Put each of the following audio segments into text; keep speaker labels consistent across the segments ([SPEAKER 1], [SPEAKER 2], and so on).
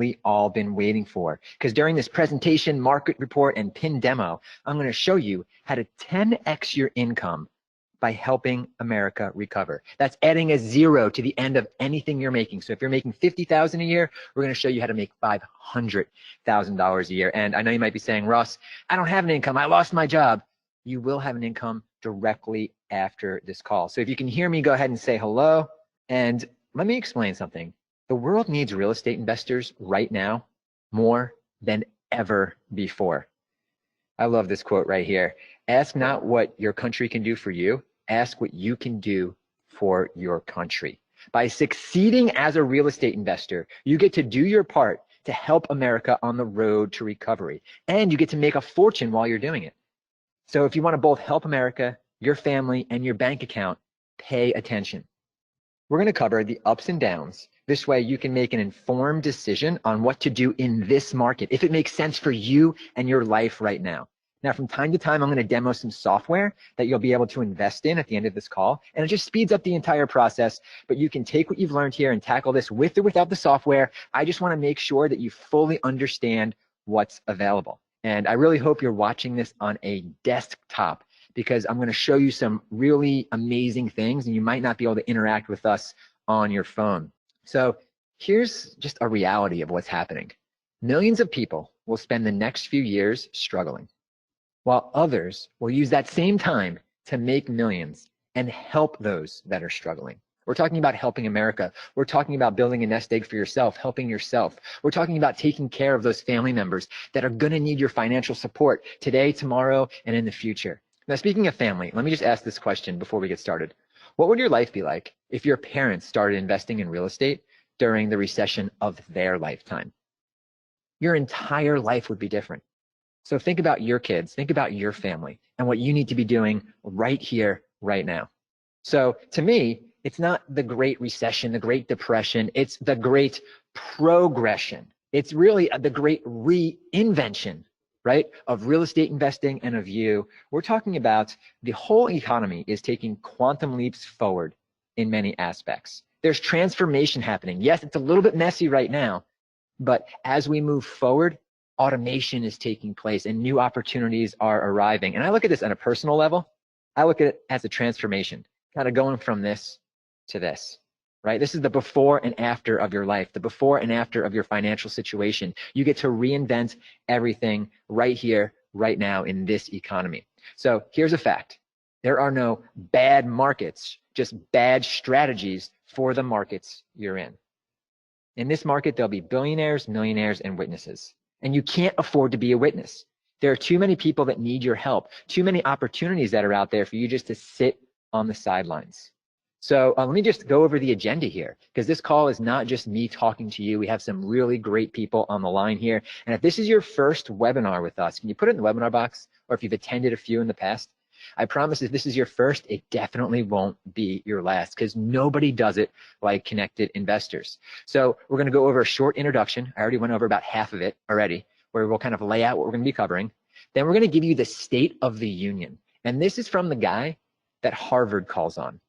[SPEAKER 1] we all been waiting for. Because during this presentation, market report, and pin demo, I'm going to show you how to 10x your income by helping America recover. That's adding a zero to the end of anything you're making. So if you're making $50,000 a year, we're going to show you how to make $500,000 a year. And I know you might be saying, Ross, I don't have an income. I lost my job. You will have an income directly after this call. So if you can hear me, go ahead and say hello. And let me explain something. The world needs real estate investors right now more than ever before. I love this quote right here. Ask not what your country can do for you. Ask what you can do for your country. By succeeding as a real estate investor, you get to do your part to help America on the road to recovery. And you get to make a fortune while you're doing it. So if you want to both help America, your family, and your bank account, pay attention. We're going to cover the ups and downs. This way you can make an informed decision on what to do in this market, if it makes sense for you and your life right now. Now, from time to time, I'm going to demo some software that you'll be able to invest in at the end of this call, and it just speeds up the entire process, but you can take what you've learned here and tackle this with or without the software. I just want to make sure that you fully understand what's available. And I really hope you're watching this on a desktop, because I'm going to show you some really amazing things, and you might not be able to interact with us on your phone. So here's just a reality of what's happening. Millions of people will spend the next few years struggling, while others will use that same time to make millions and help those that are struggling. We're talking about helping America. We're talking about building a nest egg for yourself, helping yourself. We're talking about taking care of those family members that are going to need your financial support today, tomorrow, and in the future. Now, speaking of family, let me just ask this question before we get started. What would your life be like if your parents started investing in real estate during the recession of their lifetime? Your entire life would be different. So think about your kids, think about your family, and what you need to be doing right here, right now. So to me, it's not the Great Recession, the Great Depression, it's the Great Progression. It's really the Great Reinvention, right, of real estate investing and of you. We're talking about the whole economy is taking quantum leaps forward in many aspects. There's transformation happening. Yes, it's a little bit messy right now, but as we move forward, automation is taking place and new opportunities are arriving. And I look at this on a personal level. I look at it as a transformation, kind of going from this to this, right? This is the before and after of your life, the before and after of your financial situation. You get to reinvent everything right here, right now in this economy. So here's a fact. There are no bad markets, just bad strategies for the markets you're in. In this market, there'll be billionaires, millionaires, and witnesses. And you can't afford to be a witness. There are too many people that need your help, too many opportunities that are out there for you just to sit on the sidelines. So let me just go over the agenda here, because this call is not just me talking to you. We have some really great people on the line here. And if this is your first webinar with us, can you put it in the webinar box? Or if you've attended a few in the past, I promise if this is your first, it definitely won't be your last, because nobody does it like Connected Investors. So we're going to go over a short introduction. I already went over about half of it already, where we'll kind of lay out what we're going to be covering. Then we're going to give you the State of the Union. And this is from the guy that Harvard calls on.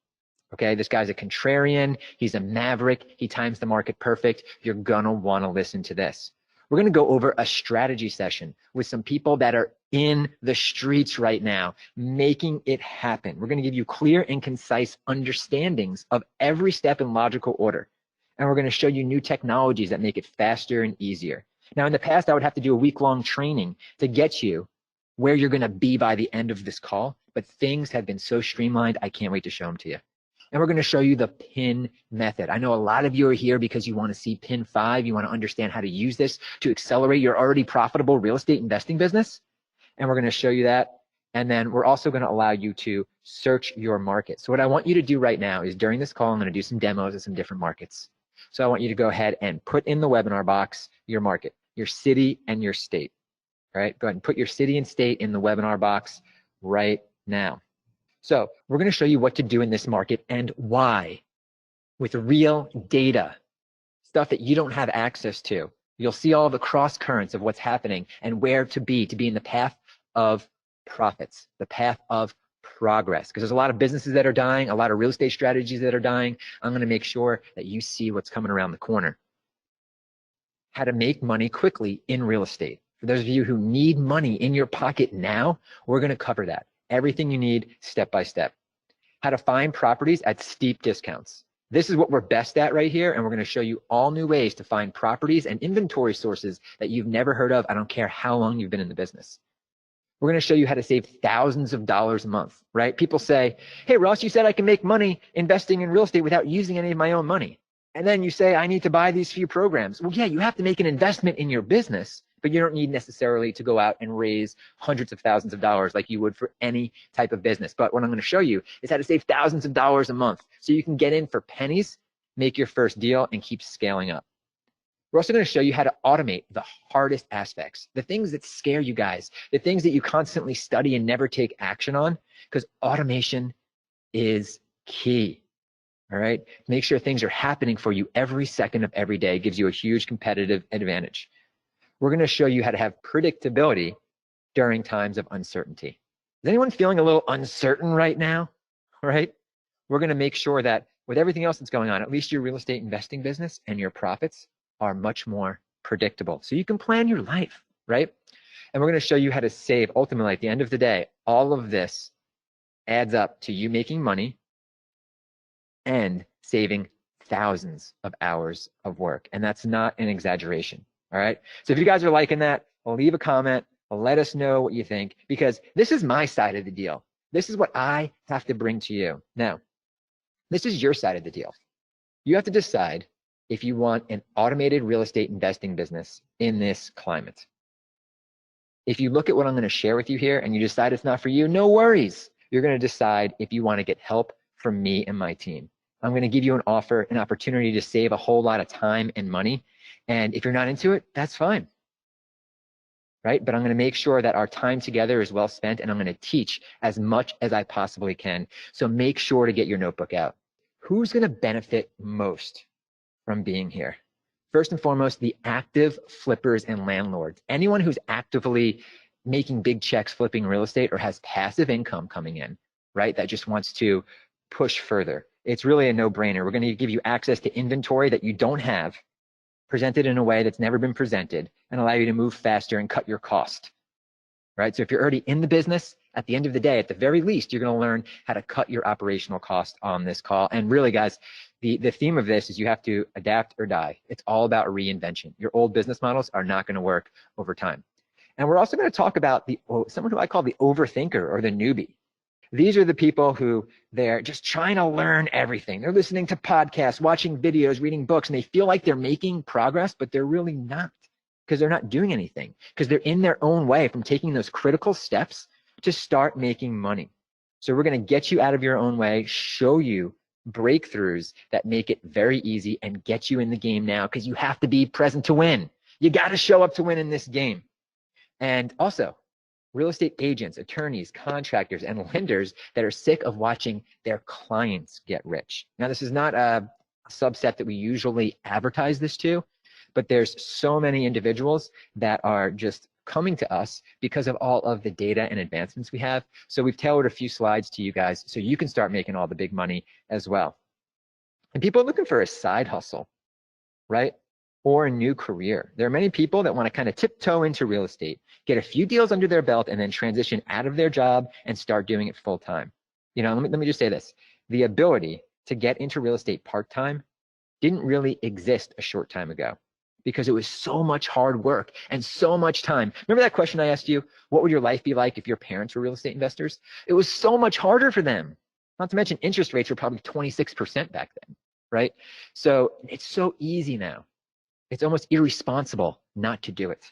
[SPEAKER 1] Okay, this guy's a contrarian. He's a maverick. He times the market perfect. You're going to want to listen to this. We're going to go over a strategy session with some people that are in the streets right now, making it happen. We're going to give you clear and concise understandings of every step in logical order. And we're going to show you new technologies that make it faster and easier. Now, in the past, I would have to do a week-long training to get you where you're going to be by the end of this call. But things have been so streamlined, I can't wait to show them to you. And we're going to show you the PIN method. I know a lot of you are here because you want to see PIN 5. You want to understand how to use this to accelerate your already profitable real estate investing business. And we're going to show you that. And then we're also going to allow you to search your market. So what I want you to do right now is during this call, I'm going to do some demos of some different markets. So I want you to go ahead and put in the webinar box your market, your city and your state. All right, go ahead and put your city and state in the webinar box right now. So we're going to show you what to do in this market and why, with real data, stuff that you don't have access to. You'll see all the cross currents of what's happening and where to be in the path of profits, the path of progress. Because there's a lot of businesses that are dying, a lot of real estate strategies that are dying. I'm going to make sure that you see what's coming around the corner. how to make money quickly in real estate. For those of you who need money in your pocket now, we're going to cover that. Everything you need step by step. How to find properties at steep discounts. This is what we're best at right here, and we're going to show you all new ways to find properties and inventory sources that you've never heard of. I don't care how long you've been in the business. We're going to show you how to save thousands of dollars a month, right? People say, hey, Ross, you said I can make money investing in real estate without using any of my own money. And then you say, I need to buy these few programs. Well, yeah, you have to make an investment in your business, but you don't need necessarily to go out and raise hundreds of thousands of dollars like you would for any type of business. But what I'm going to show you is how to save thousands of dollars a month so you can get in for pennies, make your first deal, and keep scaling up. We're also going to show you how to automate the hardest aspects, the things that scare you guys, the things that you constantly study and never take action on, because automation is key. All right. Make sure things are happening for you every second of every day. It gives you a huge competitive advantage. We're going to show you how to have predictability during times of uncertainty. Is anyone feeling a little uncertain right now? All right. We're going to make sure that with everything else that's going on, at least your real estate investing business and your profits are much more predictable. So you can plan your life, right? And we're going to show you how to save. Ultimately, at the end of the day, all of this adds up to you making money and saving thousands of hours of work. And that's not an exaggeration, all right? So if you guys are liking that, leave a comment, let us know what you think, because this is my side of the deal. This is what I have to bring to you. Now, this is your side of the deal. You have to decide if you want an automated real estate investing business in this climate. If you look at what I'm going to share with you here and you decide it's not for you, no worries. You're going to decide if you want to get help from me and my team. I'm going to give you an offer, an opportunity to save a whole lot of time and money. And if you're not into it, that's fine. Right? But I'm going to make sure that our time together is well spent, and I'm going to teach as much as I possibly can. So make sure to get your notebook out. Who's going to benefit most from being here? First and foremost, the active flippers and landlords. Anyone who's actively making big checks flipping real estate or has passive income coming in, right? That just wants to push further. It's really a no-brainer. We're going to give you access to inventory that you don't have, presented in a way that's never been presented, and allow you to move faster and cut your cost, right? So if you're already in the business, at the end of the day, at the very least, you're going to learn how to cut your operational cost on this call. And really, guys, the theme of this is you have to adapt or die. It's all about reinvention. Your old business models are not going to work over time. And we're also going to talk about someone who I call the overthinker or the newbie. These are the people who they're just trying to learn everything. They're listening to podcasts, watching videos, reading books, and they feel like they're making progress, but they're really not, because they're not doing anything, because they're in their own way from taking those critical steps to start making money. So we're going to get you out of your own way, show you breakthroughs that make it very easy, and get you in the game now, because you have to be present to win. You got to show up to win in this game. And also, real estate agents, attorneys, contractors, and lenders that are sick of watching their clients get rich. Now, this is not a subset that we usually advertise this to, but there's so many individuals that are just coming to us because of all of the data and advancements we have. So we've tailored a few slides to you guys so you can start making all the big money as well. And people are looking for a side hustle, right? Or a new career. There are many people that want to kind of tiptoe into real estate, get a few deals under their belt, and then transition out of their job and start doing it full time. You know, let me just say this. The ability to get into real estate part-time didn't really exist a short time ago because it was so much hard work and so much time. Remember that question I asked you? What would your life be like if your parents were real estate investors? It was so much harder for them. Not to mention interest rates were probably 26% back then, right? So it's so easy now. It's almost irresponsible not to do it.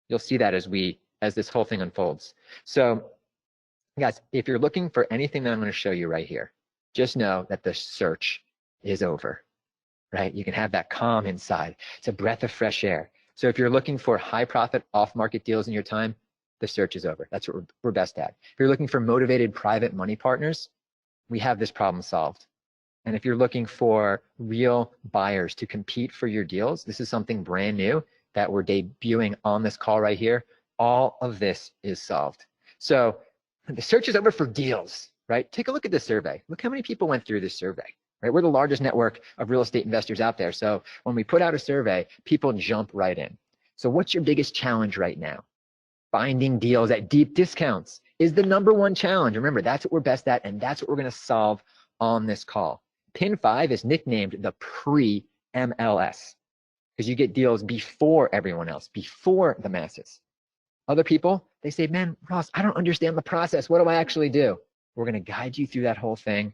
[SPEAKER 1] You'll see that as this whole thing unfolds. So guys, if you're looking for anything that I'm going to show you right here, just know that the search is over, right? You can have that calm inside. It's a breath of fresh air. So if you're looking for high profit off-market deals in your time, the search is over. That's what we're best at. If you're looking for motivated private money partners, we have this problem solved. And if you're looking for real buyers to compete for your deals, this is something brand new that we're debuting on this call right here. All of this is solved. So the search is over for deals, right? Take a look at the survey. Look how many people went through this survey. right? We're the largest network of real estate investors out there. So when we put out a survey, people jump right in. So what's your biggest challenge right now? Finding deals at deep discounts is the #1 challenge. Remember, that's what we're best at, and that's what we're going to solve on this call. Pin 5 is nicknamed the Pre-MLS because you get deals before everyone else, before the masses. Other people, they say, man, Ross, I don't understand the process. What do I actually do? We're going to guide you through that whole thing.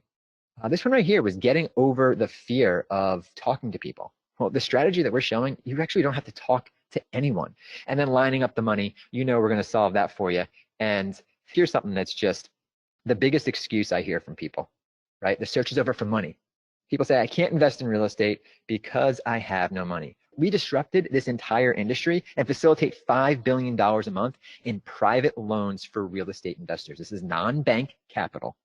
[SPEAKER 1] This one right here was getting over the fear of talking to people. Well, the strategy that we're showing, you actually don't have to talk to anyone. And then lining up the money, we're going to solve that for you. And here's something that's just the biggest excuse I hear from people, right? The search is over for money. People say, I can't invest in real estate because I have no money. We disrupted this entire industry and facilitate $5 billion a month in private loans for real estate investors. This is non-bank capital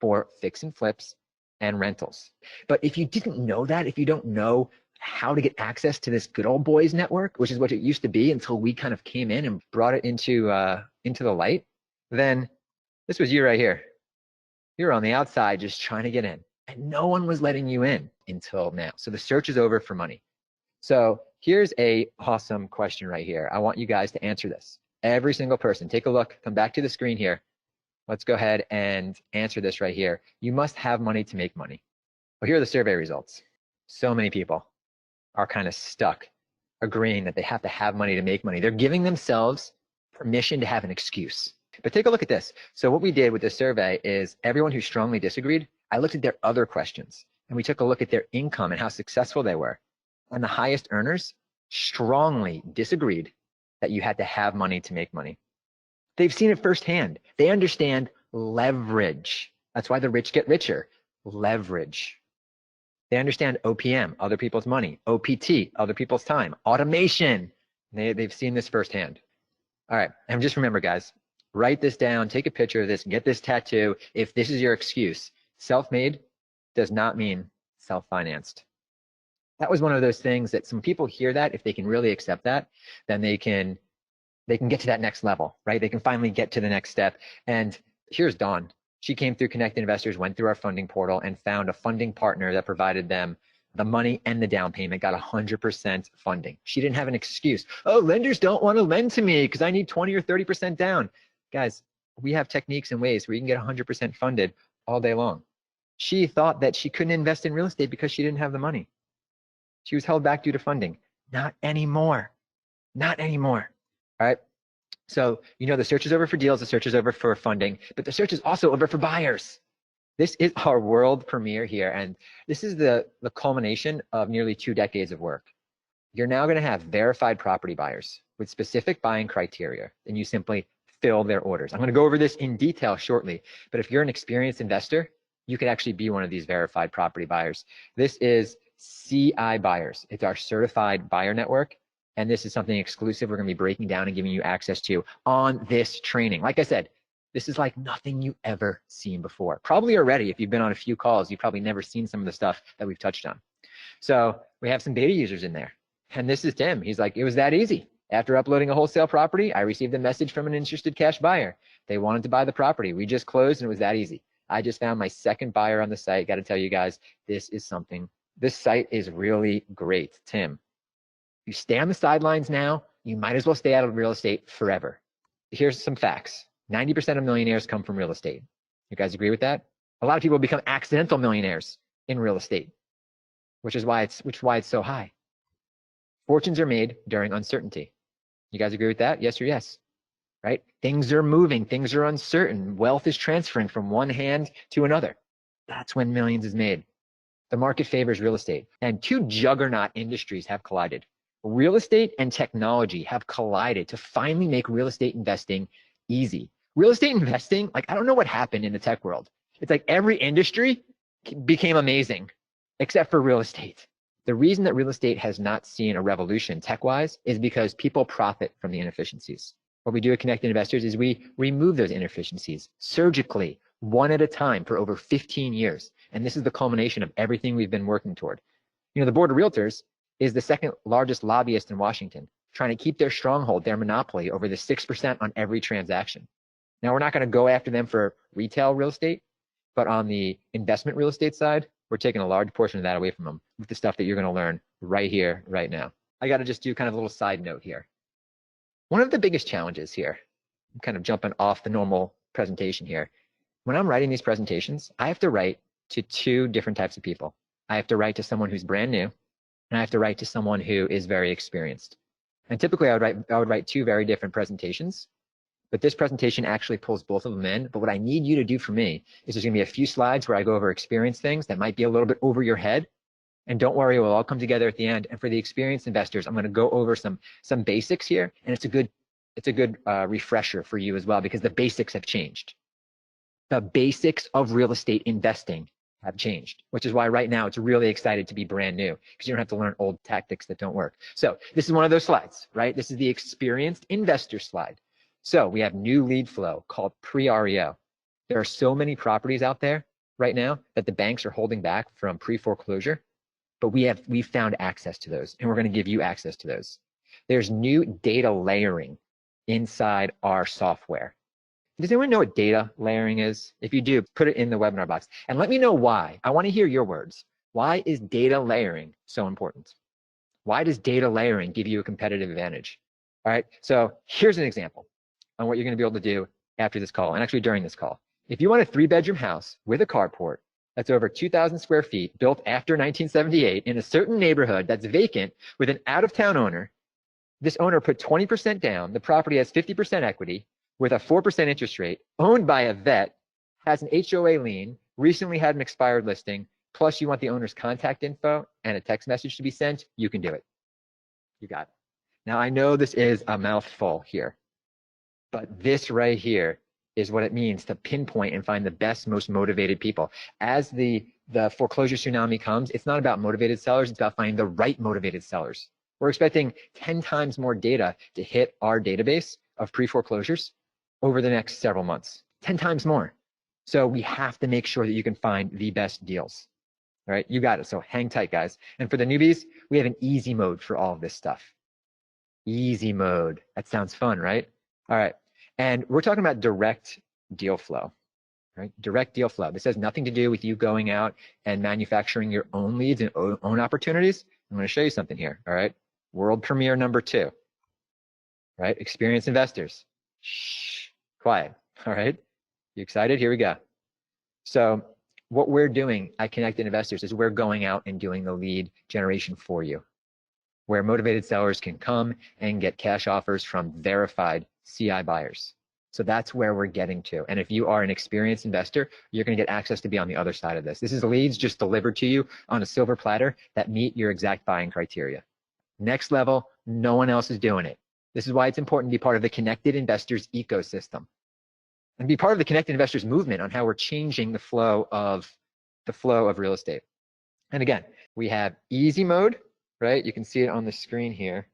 [SPEAKER 1] for fix and flips and rentals. But if you didn't know that, if you don't know how to get access to this good old boys network, which is what it used to be until we kind of came in and brought it into the light, then this was you right here. You're on the outside just trying to get in, and no one was letting you in until now. So the search is over for money. So here's a awesome question right here. I want you guys to answer this. Every single person, take a look, come back to the screen here. Let's go ahead and answer this right here. You must have money to make money. Well, here are the survey results. So many people are kind of stuck agreeing that they have to have money to make money. They're giving themselves permission to have an excuse. But take a look at this. So what we did with this survey is everyone who strongly disagreed, I looked at their other questions and we took a look at their income and how successful they were. And the highest earners strongly disagreed that you had to have money to make money. They've seen it firsthand. They understand leverage. That's why the rich get richer. Leverage. They understand OPM, other people's money, OPT, other people's time, automation. They've seen this firsthand. All right, and just remember, guys, write this down, take a picture of this, get this tattoo. If this is your excuse, self-made does not mean self-financed. That was one of those things that some people hear that, if they can really accept that, then they can get to that next level, right? They can finally get to the next step. And here's Dawn. She came through Connected Investors, went through our funding portal and found a funding partner that provided them the money and the down payment, got 100% funding. She didn't have an excuse. Oh, lenders don't want to lend to me because I need 20 or 30% down. Guys, we have techniques and ways where you can get 100% funded all day long. She thought that she couldn't invest in real estate because she didn't have the money. She was held back due to funding. Not anymore. Not anymore. All right. So, the search is over for deals, the search is over for funding, but the search is also over for buyers. This is our world premiere here. And this is the culmination of nearly 2 decades of work. You're now going to have verified property buyers with specific buying criteria, and you simply fill their orders. I'm going to go over this in detail shortly, but if you're an experienced investor, you could actually be one of these verified property buyers. This is CI Buyers. It's our certified buyer network. And this is something exclusive we're going to be breaking down and giving you access to on this training. Like I said, this is like nothing you've ever seen before. Probably already, if you've been on a few calls, you've probably never seen some of the stuff that we've touched on. So we have some beta users in there. And this is Tim. He's like, it was that easy. After uploading a wholesale property, I received a message from an interested cash buyer. They wanted to buy the property. We just closed and it was that easy. I just found my second buyer on the site. Got to tell you guys, this site is really great. Tim, you stay on the sidelines now, you might as well stay out of real estate forever. Here's some facts. 90% of millionaires come from real estate. You guys agree with that? A lot of people become accidental millionaires in real estate, which is why it's so high. Fortunes are made during uncertainty. You guys agree with that? Yes or yes? Right? Things are moving, things are uncertain. Wealth is transferring from one hand to another. That's when millions is made. The market favors real estate, and 2 juggernaut industries have collided. Real estate and technology have collided to finally make real estate investing easy. Real estate investing, I don't know what happened in the tech world. It's like every industry became amazing except for real estate. The reason that real estate has not seen a revolution tech-wise is because people profit from the inefficiencies. What we do at Connected Investors is we remove those inefficiencies surgically, one at a time for over 15 years. And this is the culmination of everything we've been working toward. The Board of Realtors is the second largest lobbyist in Washington, trying to keep their stronghold, their monopoly over the 6% on every transaction. Now, we're not going to go after them for retail real estate, but on the investment real estate side, we're taking a large portion of that away from them with the stuff that you're going to learn right here, right now. I got to just do kind of a little side note here. One of the biggest challenges here, I'm kind of jumping off the normal presentation here. When I'm writing these presentations, I have to write to two different types of people. I have to write to someone who's brand new, and I have to write to someone who is very experienced. And typically I would write two very different presentations, but this presentation actually pulls both of them in. But what I need you to do for me is there's gonna be a few slides where I go over experience things that might be a little bit over your head. And don't worry, we'll all come together at the end. And for the experienced investors, I'm gonna go over some basics here, and it's a good refresher for you as well, because the basics have changed. The basics of real estate investing have changed, which is why right now it's really excited to be brand new, because you don't have to learn old tactics that don't work. So this is one of those slides, right? This is the experienced investor slide. So we have new lead flow called pre-REO. There are so many properties out there right now that the banks are holding back from pre-foreclosure, but we've found access to those, and we're going to give you access to those. There's new data layering inside our software. Does anyone know what data layering is? If you do, put it in the webinar box and let me know why. I want to hear your words. Why is data layering so important? Why does data layering give you a competitive advantage? All right, so here's an example on what you're going to be able to do after this call, and actually during this call. If you want a 3-bedroom house with a carport that's over 2,000 square feet, built after 1978 in a certain neighborhood that's vacant with an out-of-town owner, this owner put 20% down, the property has 50% equity, with a 4% interest rate, owned by a vet, has an HOA lien, recently had an expired listing, plus you want the owner's contact info and a text message to be sent, you can do it. You got it. Now, I know this is a mouthful here, but this right here is what it means to pinpoint and find the best, most motivated people. As the foreclosure tsunami comes, it's not about motivated sellers, it's about finding the right motivated sellers. We're expecting 10 times more data to hit our database of pre-foreclosures over the next several months, 10 times more. So we have to make sure that you can find the best deals. All right, you got it. So hang tight, guys. And for the newbies, we have an easy mode for all of this stuff. Easy mode. That sounds fun, right? All right. And we're talking about direct deal flow, right? Direct deal flow. This has nothing to do with you going out and manufacturing your own leads and own opportunities. I'm going to show you something here. All right. World premiere number 2, right? Experienced investors. Shh, quiet. All right. You excited? Here we go. So what we're doing at Connected Investors is we're going out and doing the lead generation for you, where motivated sellers can come and get cash offers from verified CI buyers. So that's where we're getting to. And if you are an experienced investor, you're going to get access to be on the other side of this. This is leads just delivered to you on a silver platter that meet your exact buying criteria. Next level, no one else is doing it. This is why it's important to be part of the Connected Investors ecosystem and be part of the Connected Investors movement on how we're changing the flow of real estate. And again, we have easy mode, right? You can see it on the screen here.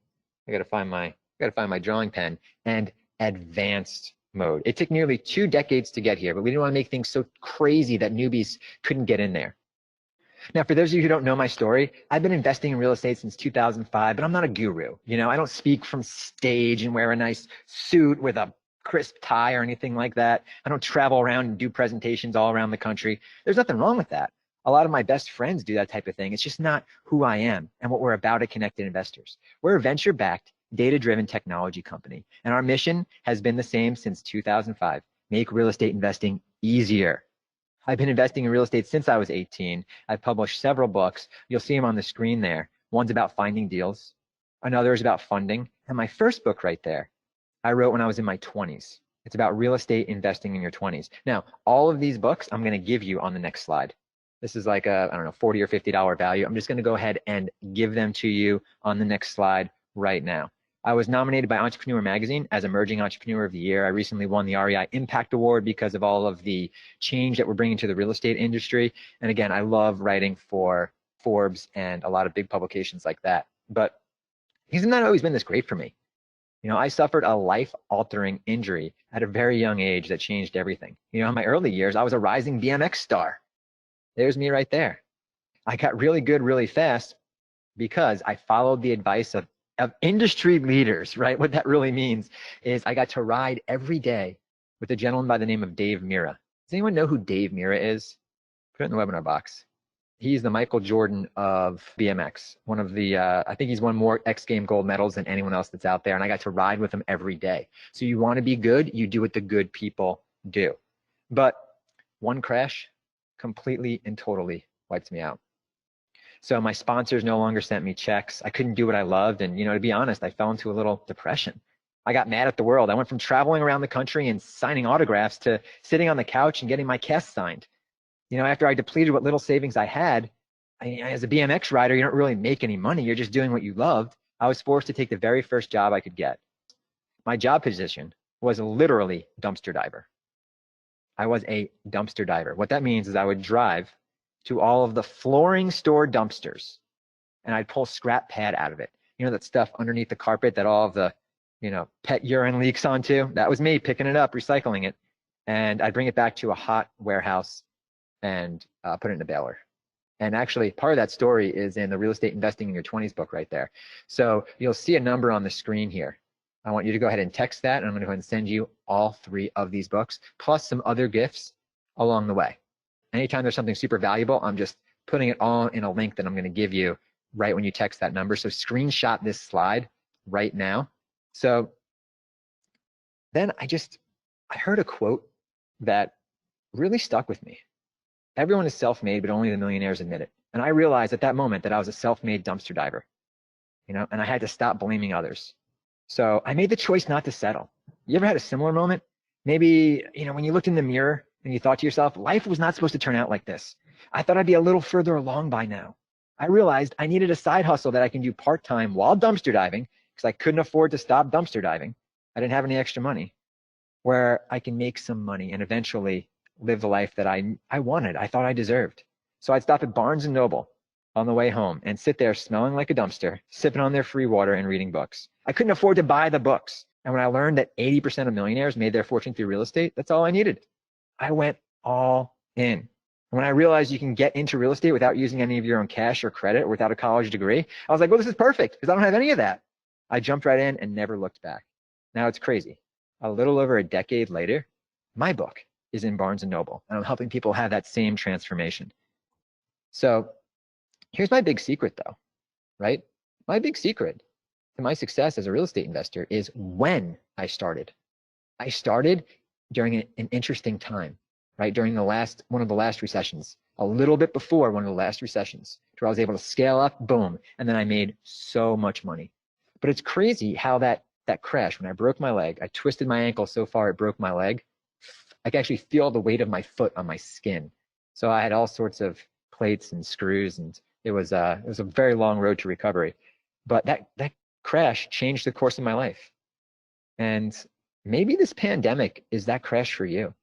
[SPEAKER 1] I got to find my drawing pen, and advanced mode. It took nearly 2 decades to get here, but we didn't want to make things so crazy that newbies couldn't get in there. Now, for those of you who don't know my story, I've been investing in real estate since 2005, but I'm not a guru. You know, I don't speak from stage and wear a nice suit with a crisp tie or anything like that. I don't travel around and do presentations all around the country. There's nothing wrong with that. A lot of my best friends do that type of thing. It's just not who I am and what we're about at Connected Investors. We're a venture-backed, data-driven technology company, and our mission has been the same since 2005, make real estate investing easier. I've been investing in real estate since I was 18. I've published several books. You'll see them on the screen there. One's about finding deals. Another is about funding. And my first book right there, I wrote when I was in my 20s. It's about real estate investing in your 20s. Now, all of these books I'm going to give you on the next slide. This is like a, I don't know, $40 or $50 value. I'm just going to go ahead and give them to you on the next slide right now. I was nominated by Entrepreneur Magazine as Emerging Entrepreneur of the Year. I recently won the REI Impact Award because of all of the change that we're bringing to the real estate industry. And again, I love writing for Forbes and a lot of big publications like that. But it's not always been this great for me. You know, I suffered a life-altering injury at a very young age that changed everything. You know, in my early years, I was a rising BMX star. There's me right there. I got really good really fast because I followed the advice of industry leaders, right? What that really means is I got to ride every day with a gentleman by the name of Dave Mira. Does anyone know who Dave Mira is? Put it in the webinar box. He's the Michael Jordan of BMX. One of the, I think he's won more X Game gold medals than anyone else that's out there. And I got to ride with him every day. So you want to be good, you do what the good people do. But one crash completely and totally wiped me out. So my sponsors no longer sent me checks. I couldn't do what I loved. And, to be honest, I fell into a little depression. I got mad at the world. I went from traveling around the country and signing autographs to sitting on the couch and getting my cast signed. After I depleted what little savings I had, as a BMX rider, you don't really make any money. You're just doing what you loved. I was forced to take the very first job I could get. My job position was literally dumpster diver. I was a dumpster diver. What that means is I would drive to all of the flooring store dumpsters and I'd pull scrap pad out of it. That stuff underneath the carpet that all of the, pet urine leaks onto. That was me picking it up, recycling it. And I'd bring it back to a hot warehouse and put it in a baler. And actually, part of that story is in the Real Estate Investing in Your 20s book right there. So you'll see a number on the screen here. I want you to go ahead and text that, and I'm going to go ahead and send you all 3 of these books, plus some other gifts along the way. Anytime there's something super valuable, I'm just putting it all in a link that I'm going to give you right when you text that number. So screenshot this slide right now. So then I heard a quote that really stuck with me. Everyone is self-made, but only the millionaires admit it. And I realized at that moment that I was a self-made dumpster diver, and I had to stop blaming others. So I made the choice not to settle. You ever had a similar moment? Maybe, when you looked in the mirror and you thought to yourself, life was not supposed to turn out like this. I thought I'd be a little further along by now. I realized I needed a side hustle that I can do part-time while dumpster diving because I couldn't afford to stop dumpster diving. I didn't have any extra money, where I can make some money and eventually live the life that I wanted, I thought I deserved. So I'd stop at Barnes & Noble on the way home and sit there smelling like a dumpster, sipping on their free water and reading books. I couldn't afford to buy the books. And when I learned that 80% of millionaires made their fortune through real estate, that's all I needed. I went all in. And when I realized you can get into real estate without using any of your own cash or credit or without a college degree, I was like, well, this is perfect because I don't have any of that. I jumped right in and never looked back. Now it's crazy. A little over a decade later, my book is in Barnes & Noble, and I'm helping people have that same transformation. So here's my big secret though, right? My big secret to my success as a real estate investor is when I started. I started during an interesting time, right? During one of the last recessions, a little bit before one of the last recessions, where I was able to scale up, boom, and then I made so much money. But it's crazy how that crash, when I broke my leg, I twisted my ankle so far it broke my leg. I could actually feel the weight of my foot on my skin. So I had all sorts of plates and screws, and it was a very long road to recovery. But that crash changed the course of my life. And maybe this pandemic is that crash for you,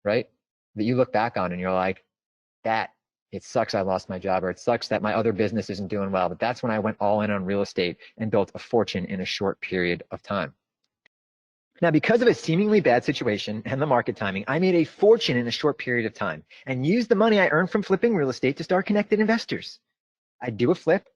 [SPEAKER 1] right? That you look back on and you're like, it sucks I lost my job, or it sucks that my other business isn't doing well. But that's when I went all in on real estate and built a fortune in a short period of time. Now, because of a seemingly bad situation and the market timing, I made a fortune in a short period of time and used the money I earned from flipping real estate to start connected investors. I'd do a flip,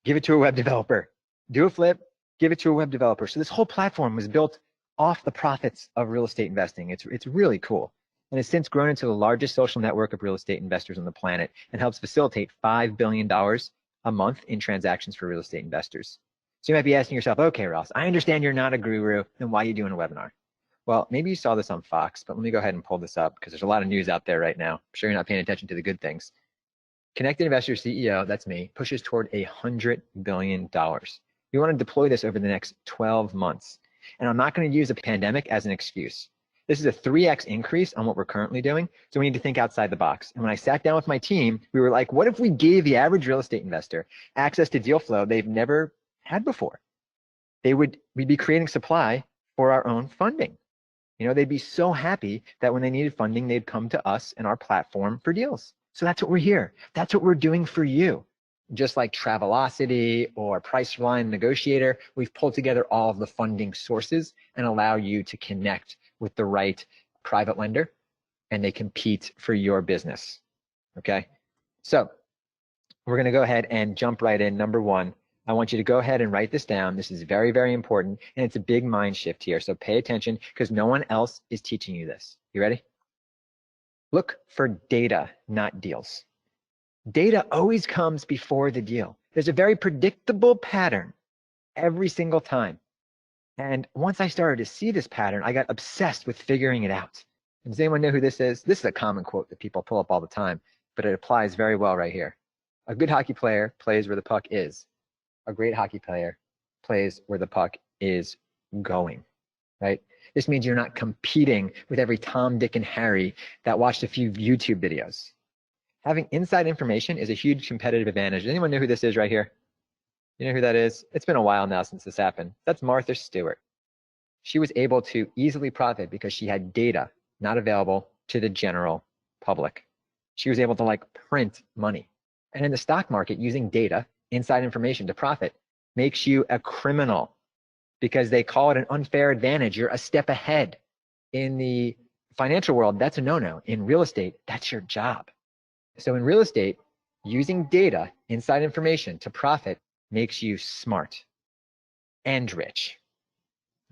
[SPEAKER 1] give it to a web developer, do a flip, give it to a web developer. So this whole platform was built off the profits of real estate investing. It's really cool. And has since grown into the largest social network of real estate investors on the planet and helps facilitate $5 billion a month in transactions for real estate investors. So you might be asking yourself, okay, Ross, I understand you're not a guru, then why are you doing a webinar? Well, maybe you saw this on Fox, but let me go ahead and pull this up because there's a lot of news out there right now. I'm sure you're not paying attention to the good things. Connected Investor CEO, that's me, pushes toward $100 billion. We want to deploy this over the next 12 months. And I'm not going to use the pandemic as an excuse. This is a 3x increase on what we're currently doing. So we need to think outside the box. And when I sat down with my team, we were like, what if we gave the average real estate investor access to deal flow they've never had before? We'd be creating supply for our own funding. They'd be so happy that when they needed funding, they'd come to us and our platform for deals. So that's what we're here. That's what we're doing for you. Just like Travelocity or Priceline Negotiator, we've pulled together all of the funding sources and allow you to connect with the right private lender, and they compete for your business. Okay, so we're going to go ahead and jump right in. Number one, I want you to go ahead and write this down. This is very, very important, and it's a big mind shift here. So pay attention because no one else is teaching you this. You ready? Look for data, not deals. Data always comes before the deal. There's a very predictable pattern every single time. And once I started to see this pattern, I got obsessed with figuring it out. And does anyone know who this is? This is a common quote that people pull up all the time, but it applies very well right here. A good hockey player plays where the puck is. A great hockey player plays where the puck is going, right? This means you're not competing with every Tom, Dick, and Harry that watched a few YouTube videos. Having inside information is a huge competitive advantage. Does anyone know who this is right here? You know who that is? It's been a while now since this happened. That's Martha Stewart. She was able to easily profit because she had data not available to the general public. She was able to like print money. And in the stock market, using data, inside information to profit makes you a criminal because they call it an unfair advantage. You're a step ahead. In the financial world, that's a no-no. In real estate, that's your job. So in real estate, using data, inside information to profit makes you smart and rich,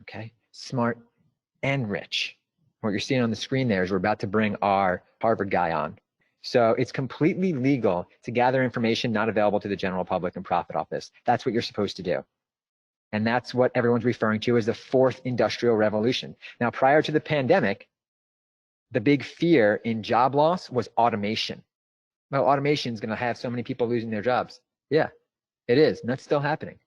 [SPEAKER 1] okay? Smart and rich. What you're seeing on the screen there is we're about to bring our Harvard guy on. So it's completely legal to gather information not available to the general public and profit off this. That's what you're supposed to do. And that's what everyone's referring to as the fourth industrial revolution. Now, prior to the pandemic, the big fear in job loss was automation. Well, automation is going to have so many people losing their jobs. Yeah, it is, and that's still happening.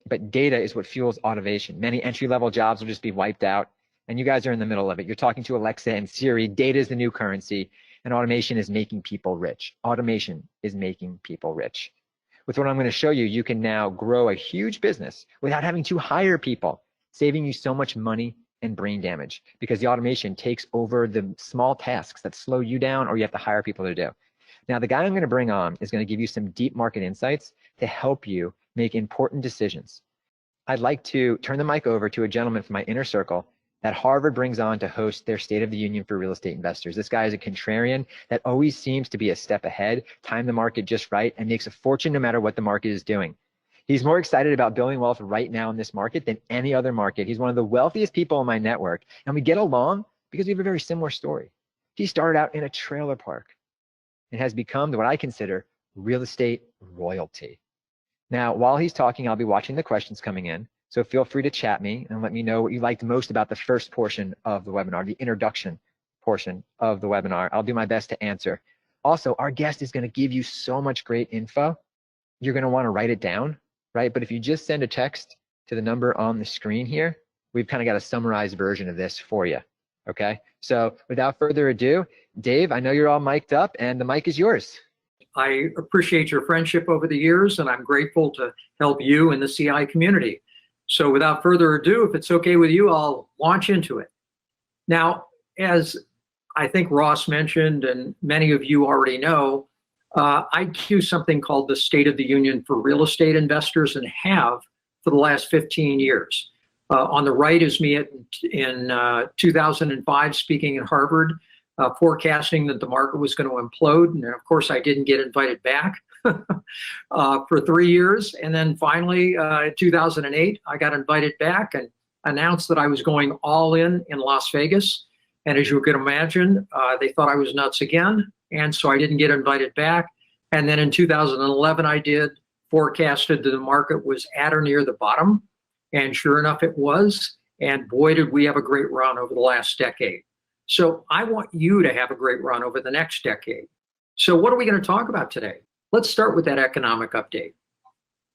[SPEAKER 1] But data is what fuels automation. Many entry-level jobs will just be wiped out, and you guys are in the middle of it. You're talking to Alexa and Siri. Data is the new currency, and automation is making people rich. Automation is making people rich. With what I'm going to show you, you can now grow a huge business without having to hire people, saving you so much money and brain damage because the automation takes over the small tasks that slow you down or you have to hire people to do. Now, the guy I'm going to bring on is going to give you some deep market insights to help you make important decisions. I'd like to turn the mic over to a gentleman from my inner circle that Harvard brings on to host their State of the Union for real estate investors. This guy is a contrarian that always seems to be a step ahead, time the market just right, and makes a fortune no matter what the market is doing. He's more excited about building wealth right now in this market than any other market. He's one of the wealthiest people in my network, and we get along because we have a very similar story. He started out in a trailer park and has become what I consider real estate royalty. Now, while he's talking, I'll be watching the questions coming in. So feel free to chat me and let me know what you liked most about the first portion of the webinar, the introduction portion of the webinar. I'll do my best to answer. Also, our guest is going to give you so much great info. You're going to want to write it down, right? But if you just send a text to the number on the screen here, we've kind of got a summarized version of this for you. Okay, so without further ado, Dave, I know you're all mic'd up and the mic is yours.
[SPEAKER 2] I appreciate your friendship over the years, and I'm grateful to help you and the CI community. So without further ado, if it's okay with you, I'll launch into it. Now, as I think Ross mentioned, and many of you already know, I do something called the State of the Union for real estate investors and have for the last 15 years. On the right is me in 2005 speaking at Harvard, forecasting that the market was going to implode. And of course, I didn't get invited back for 3 years. And then finally, in 2008, I got invited back and announced that I was going all in Las Vegas. And as you can imagine, they thought I was nuts again. And so I didn't get invited back. And then in 2011, I did, forecasted that the market was at or near the bottom. And sure enough, it was. And boy, did we have a great run over the last decade. So I want you to have a great run over the next decade. So what are we going to talk about today? Let's start with that economic update.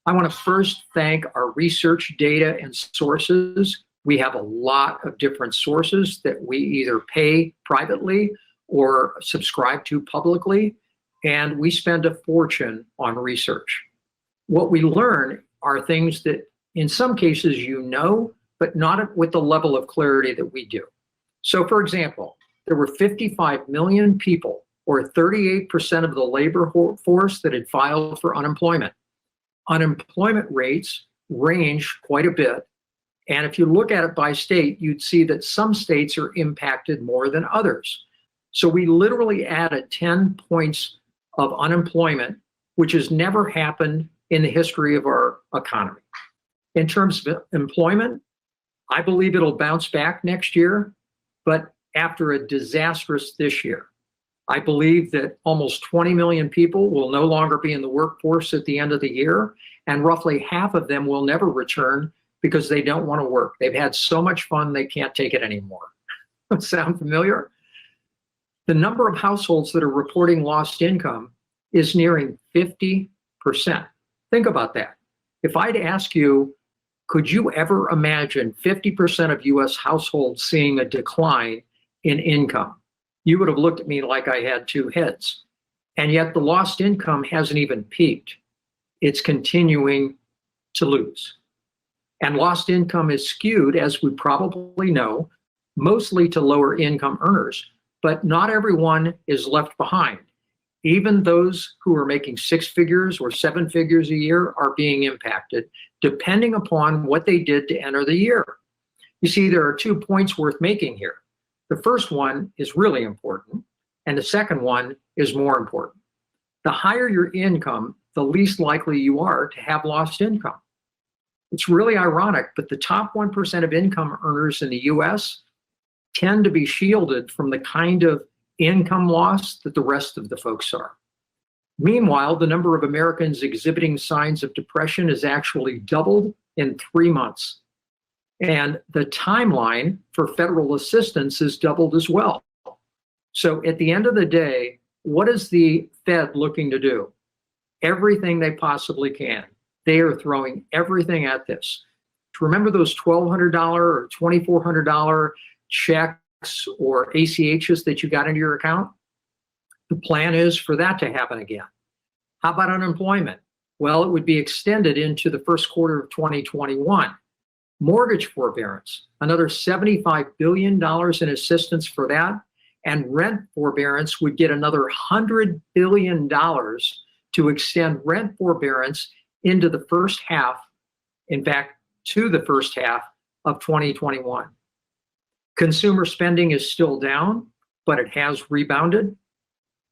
[SPEAKER 2] I want to first thank our research data and sources. We have a lot of different sources that we either pay privately or subscribe to publicly, and we spend a fortune on research. What we learn are things that in some cases you know, but not with the level of clarity that we do. So for example, there were 55 million people, or 38% of the labor force, that had filed for unemployment. Unemployment rates range quite a bit. And if you look at it by state, you'd see that some states are impacted more than others. So we literally added 10 points of unemployment, which has never happened in the history of our economy. In terms of employment, I believe it'll bounce back next year, but after a disastrous this year. I believe that almost 20 million people will no longer be in the workforce at the end of the year, and roughly half of them will never return because they don't want to work. They've had so much fun, they can't take it anymore. Sound familiar? The number of households that are reporting lost income is nearing 50%. Think about that. If I'd ask you, could you ever imagine 50% of US households seeing a decline in income? You would have looked at me like I had two heads. And yet the lost income hasn't even peaked. It's continuing to lose. And lost income is skewed, as we probably know, mostly to lower income earners. But not everyone is left behind. Even those who are making 6 figures or 7 figures a year are being impacted, depending upon what they did to enter the year. You see, there are 2 points worth making here. The first one is really important, and the second one is more important. The higher your income, the least likely you are to have lost income. It's really ironic, but the top 1% of income earners in the US tend to be shielded from the kind of income loss that the rest of the folks are. Meanwhile, the number of Americans exhibiting signs of depression has actually doubled in 3 months. And the timeline for federal assistance is doubled as well. So at the end of the day, what is the Fed looking to do? Everything they possibly can. They are throwing everything at this. Remember those $1,200 or $2,400 checks or ACHs that you got into your account? The plan is for that to happen again. How about unemployment? Well, it would be extended into the first quarter of 2021. Mortgage forbearance, another $75 billion in assistance for that, and rent forbearance would get another $100 billion to extend rent forbearance into the first half, in fact, to the first half of 2021. Consumer spending is still down, but it has rebounded.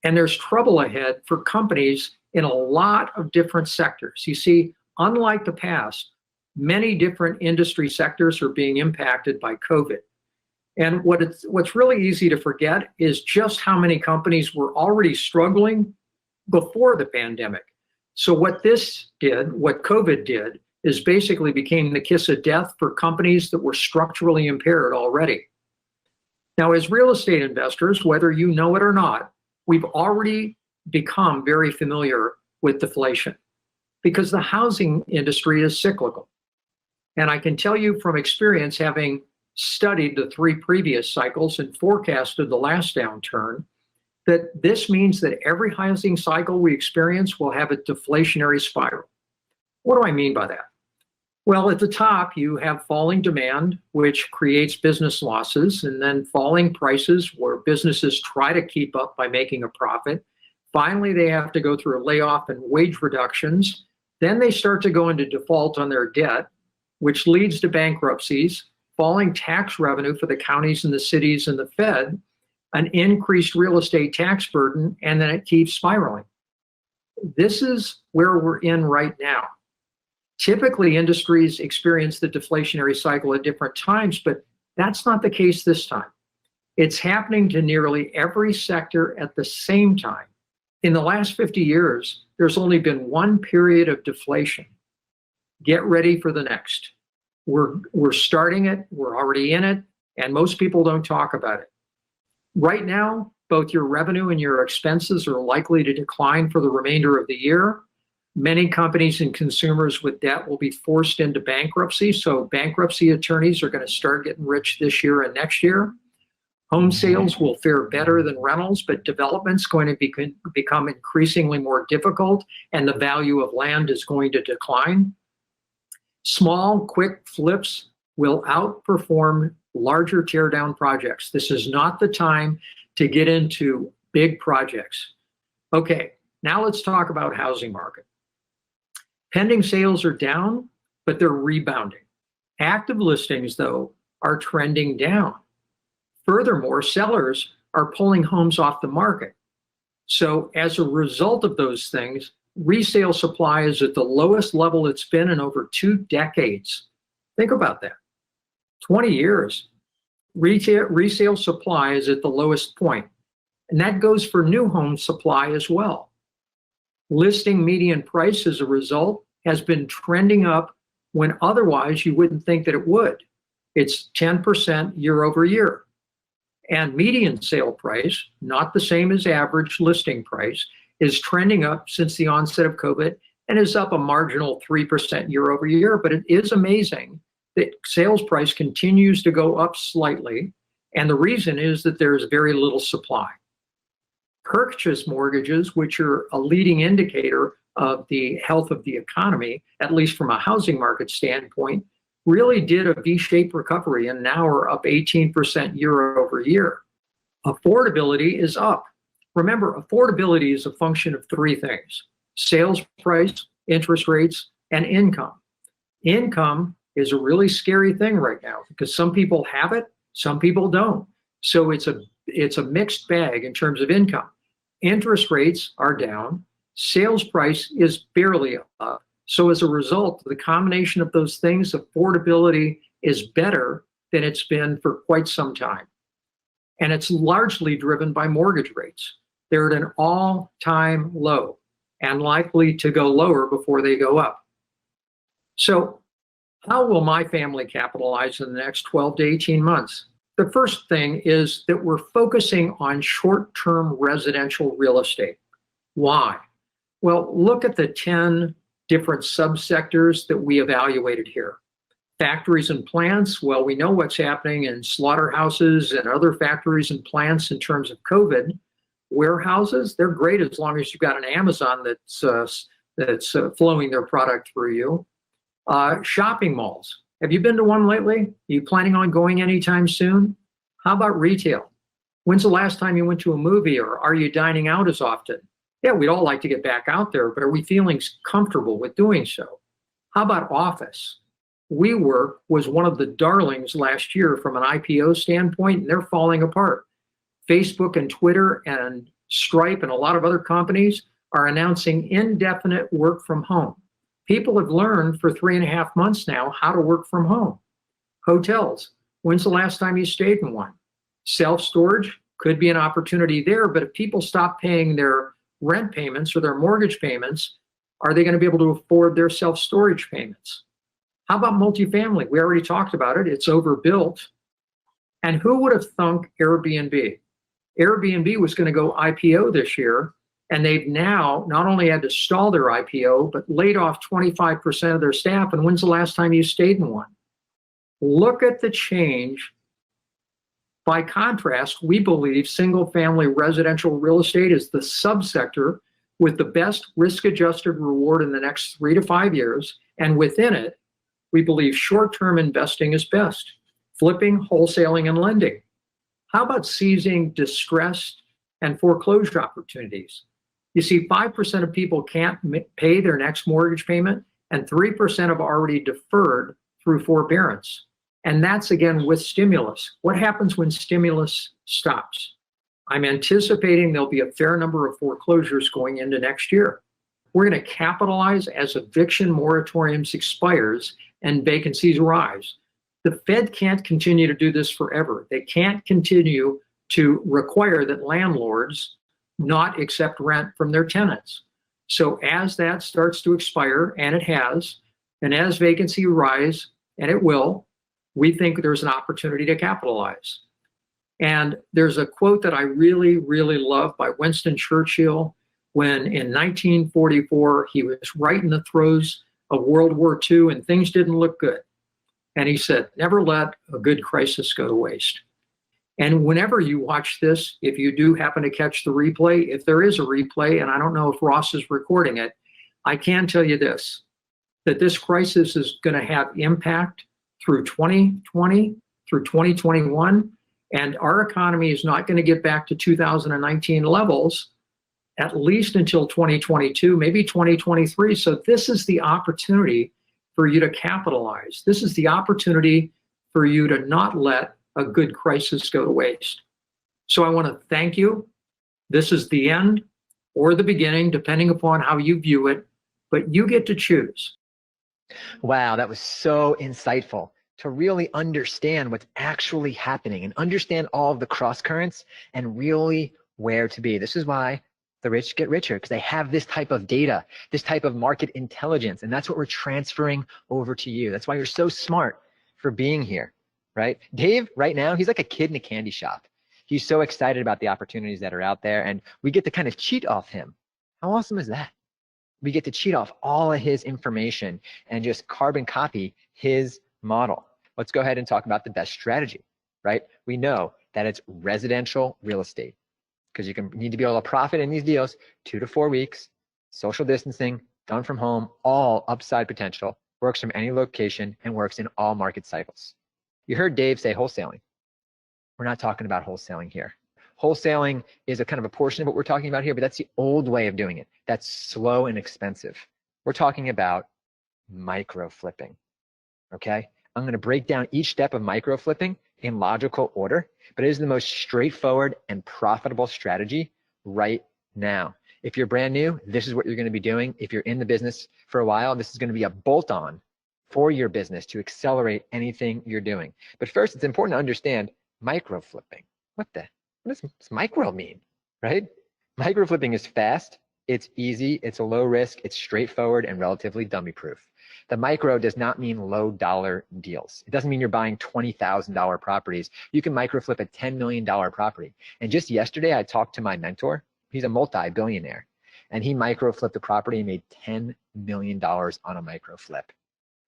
[SPEAKER 2] And there's trouble ahead for companies in a lot of different sectors. You see, unlike the past, many different industry sectors are being impacted by COVID. And what's really easy to forget is just how many companies were already struggling before the pandemic. So what COVID did, is basically became the kiss of death for companies that were structurally impaired already. Now, as real estate investors, whether you know it or not, we've already become very familiar with deflation because the housing industry is cyclical. And I can tell you from experience, having studied the 3 previous cycles and forecasted the last downturn, that this means that every housing cycle we experience will have a deflationary spiral. What do I mean by that? Well, at the top, you have falling demand, which creates business losses, and then falling prices where businesses try to keep up by making a profit. Finally, they have to go through a layoff and wage reductions. Then they start to go into default on their debt, which leads to bankruptcies, falling tax revenue for the counties and the cities and the Fed, an increased real estate tax burden, and then it keeps spiraling. This is where we're in right now. Typically, industries experience the deflationary cycle at different times, but that's not the case this time. It's happening to nearly every sector at the same time. In the last 50 years, there's only been one period of deflation. Get ready for the next. We're starting it, we're already in it, and most people don't talk about it. Right now, both your revenue and your expenses are likely to decline for the remainder of the year. Many companies and consumers with debt will be forced into bankruptcy, so bankruptcy attorneys are going to start getting rich this year and next year. Home sales will fare better than rentals, but development's going to become increasingly more difficult, and the value of land is going to decline. Small, quick flips will outperform larger teardown projects. This is not the time to get into big projects. Okay, now let's talk about housing market. Pending sales are down, but they're rebounding. Active listings, though, are trending down. Furthermore, sellers are pulling homes off the market. So as a result of those things, resale supply is at the lowest level it's been in over 2 decades. Think about that. 20 years. Resale supply is at the lowest point. And that goes for new home supply as well. Listing median price as a result has been trending up when otherwise you wouldn't think that it would. It's 10% year over year. And median sale price, not the same as average listing price, is trending up since the onset of COVID and is up a marginal 3% year over year. But it is amazing that sales price continues to go up slightly. And the reason is that there's very little supply. Purchase mortgages, which are a leading indicator of the health of the economy, at least from a housing market standpoint, really did a V-shaped recovery and now are up 18% year over year. Affordability is up. Remember, affordability is a function of three things: sales price, interest rates, and income. Income is a really scary thing right now because some people have it, some people don't. So it's a mixed bag in terms of income. Interest rates are down. Sales price is barely up. So as a result, the combination of those things, affordability is better than it's been for quite some time. And it's largely driven by mortgage rates. They're at an all-time low and likely to go lower before they go up. So how will my family capitalize in the next 12 to 18 months? The first thing is that we're focusing on short-term residential real estate. Why? Well, look at the 10 different subsectors that we evaluated here. Factories and plants, well, we know what's happening in slaughterhouses and other factories and plants in terms of COVID. Warehouses, they're great as long as you've got an Amazon that's flowing their product through you. Shopping malls. Have you been to one lately? Are you planning on going anytime soon? How about retail? When's the last time you went to a movie, or are you dining out as often? Yeah, we'd all like to get back out there, but are we feeling comfortable with doing so? How about office? WeWork was one of the darlings last year from an IPO standpoint, and they're falling apart. Facebook and Twitter and Stripe and a lot of other companies are announcing indefinite work from home. People have learned for 3.5 months now how to work from home. Hotels, when's the last time you stayed in one? Self-storage could be an opportunity there, but if people stop paying their rent payments or their mortgage payments, are they going to be able to afford their self-storage payments? How about multifamily? We already talked about it. It's overbuilt. And who would have thunk Airbnb? Airbnb was going to go IPO this year, and they've now not only had to stall their IPO, but laid off 25% of their staff. And when's the last time you stayed in one? Look at the change. By contrast, we believe single-family residential real estate is the subsector with the best risk-adjusted reward in the next 3 to 5 years. And within it, we believe short-term investing is best. Flipping, wholesaling, and lending. How about seizing distressed and foreclosure opportunities? You see, 5% of people can't pay their next mortgage payment, and 3% have already deferred through forbearance. And that's, again, with stimulus. What happens when stimulus stops? I'm anticipating there'll be a fair number of foreclosures going into next year. We're going to capitalize as eviction moratoriums expires and vacancies rise. The Fed can't continue to do this forever. They can't continue to require that landlords not accept rent from their tenants. So as that starts to expire, and it has, and as vacancy rise, and it will, we think there's an opportunity to capitalize. And there's a quote that I really, really love by Winston Churchill when in 1944, he was right in the throes of World War II and things didn't look good. And he said, never let a good crisis go to waste. And whenever you watch this, if you do happen to catch the replay, if there is a replay, and I don't know if Ross is recording it, I can tell you this, that this crisis is going to have impact through 2020, through 2021, and our economy is not going to get back to 2019 levels at least until 2022, maybe 2023. So this is the opportunity for you to capitalize. This is the opportunity for you to not let a good crisis go to waste. So I want to thank you. This is the end or the beginning, depending upon how you view it, but you get to choose.
[SPEAKER 1] Wow, that was so insightful to really understand what's actually happening and understand all of the cross currents and really where to be. This is why the rich get richer, because they have this type of data, this type of market intelligence. And that's what we're transferring over to you. That's why you're so smart for being here, right? Dave, right now, he's like a kid in a candy shop. He's so excited about the opportunities that are out there, and we get to kind of cheat off him. How awesome is that? We get to cheat off all of his information and just carbon copy his model. Let's go ahead and talk about the best strategy, right? We know that it's residential real estate, because you need to be able to profit in these deals 2 to 4 weeks, social distancing, done from home, all upside potential, works from any location, and works in all market cycles. You heard Dave say wholesaling. We're not talking about wholesaling here. Wholesaling is a kind of a portion of what we're talking about here, but that's the old way of doing it. That's slow and expensive. We're talking about micro flipping, okay? I'm gonna break down each step of micro flipping in logical order, but it is the most straightforward and profitable strategy right now. If you're brand new, this is what you're gonna be doing. If you're in the business for a while, this is gonna be a bolt-on for your business to accelerate anything you're doing. But first, it's important to understand micro flipping. What does micro mean, right? Micro flipping is fast, it's easy, it's a low risk, it's straightforward and relatively dummy proof. The micro does not mean low dollar deals. It doesn't mean you're buying $20,000 properties. You can micro flip a $10 million property. And just yesterday, I talked to my mentor. He's a multi-billionaire, and he micro flipped a property and made $10 million on a micro flip,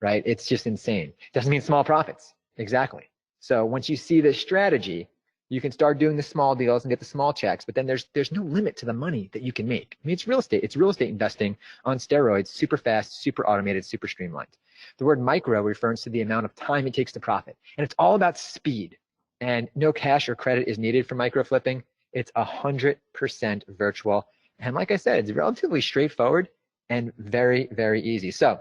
[SPEAKER 1] right? It's just insane. Doesn't mean small profits. Exactly. So once you see this strategy, you can start doing the small deals and get the small checks, but then there's no limit to the money that you can make. I mean, it's real estate. It's real estate investing on steroids, super fast, super automated, super streamlined. The word micro refers to the amount of time it takes to profit. And it's all about speed. And no cash or credit is needed for micro flipping. It's 100% virtual. And like I said, it's relatively straightforward and very, very easy. So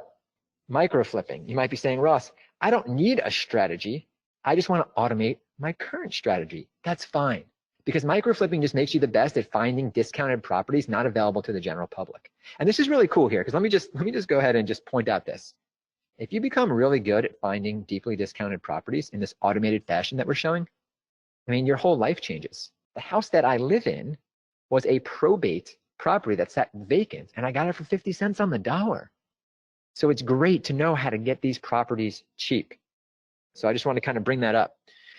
[SPEAKER 1] micro flipping, you might be saying, Ross, I don't need a strategy. I just want to automate my current strategy. That's fine, because micro flipping just makes you the best at finding discounted properties not available to the general public. And this is really cool here, because let me just go ahead and just point out this. If you become really good at finding deeply discounted properties in this automated fashion that we're showing, I mean, your whole life changes. The house that I live in was a probate property that sat vacant, and I got it for 50 cents on the dollar. So it's great to know how to get these properties cheap. So I just want to kind of bring that up.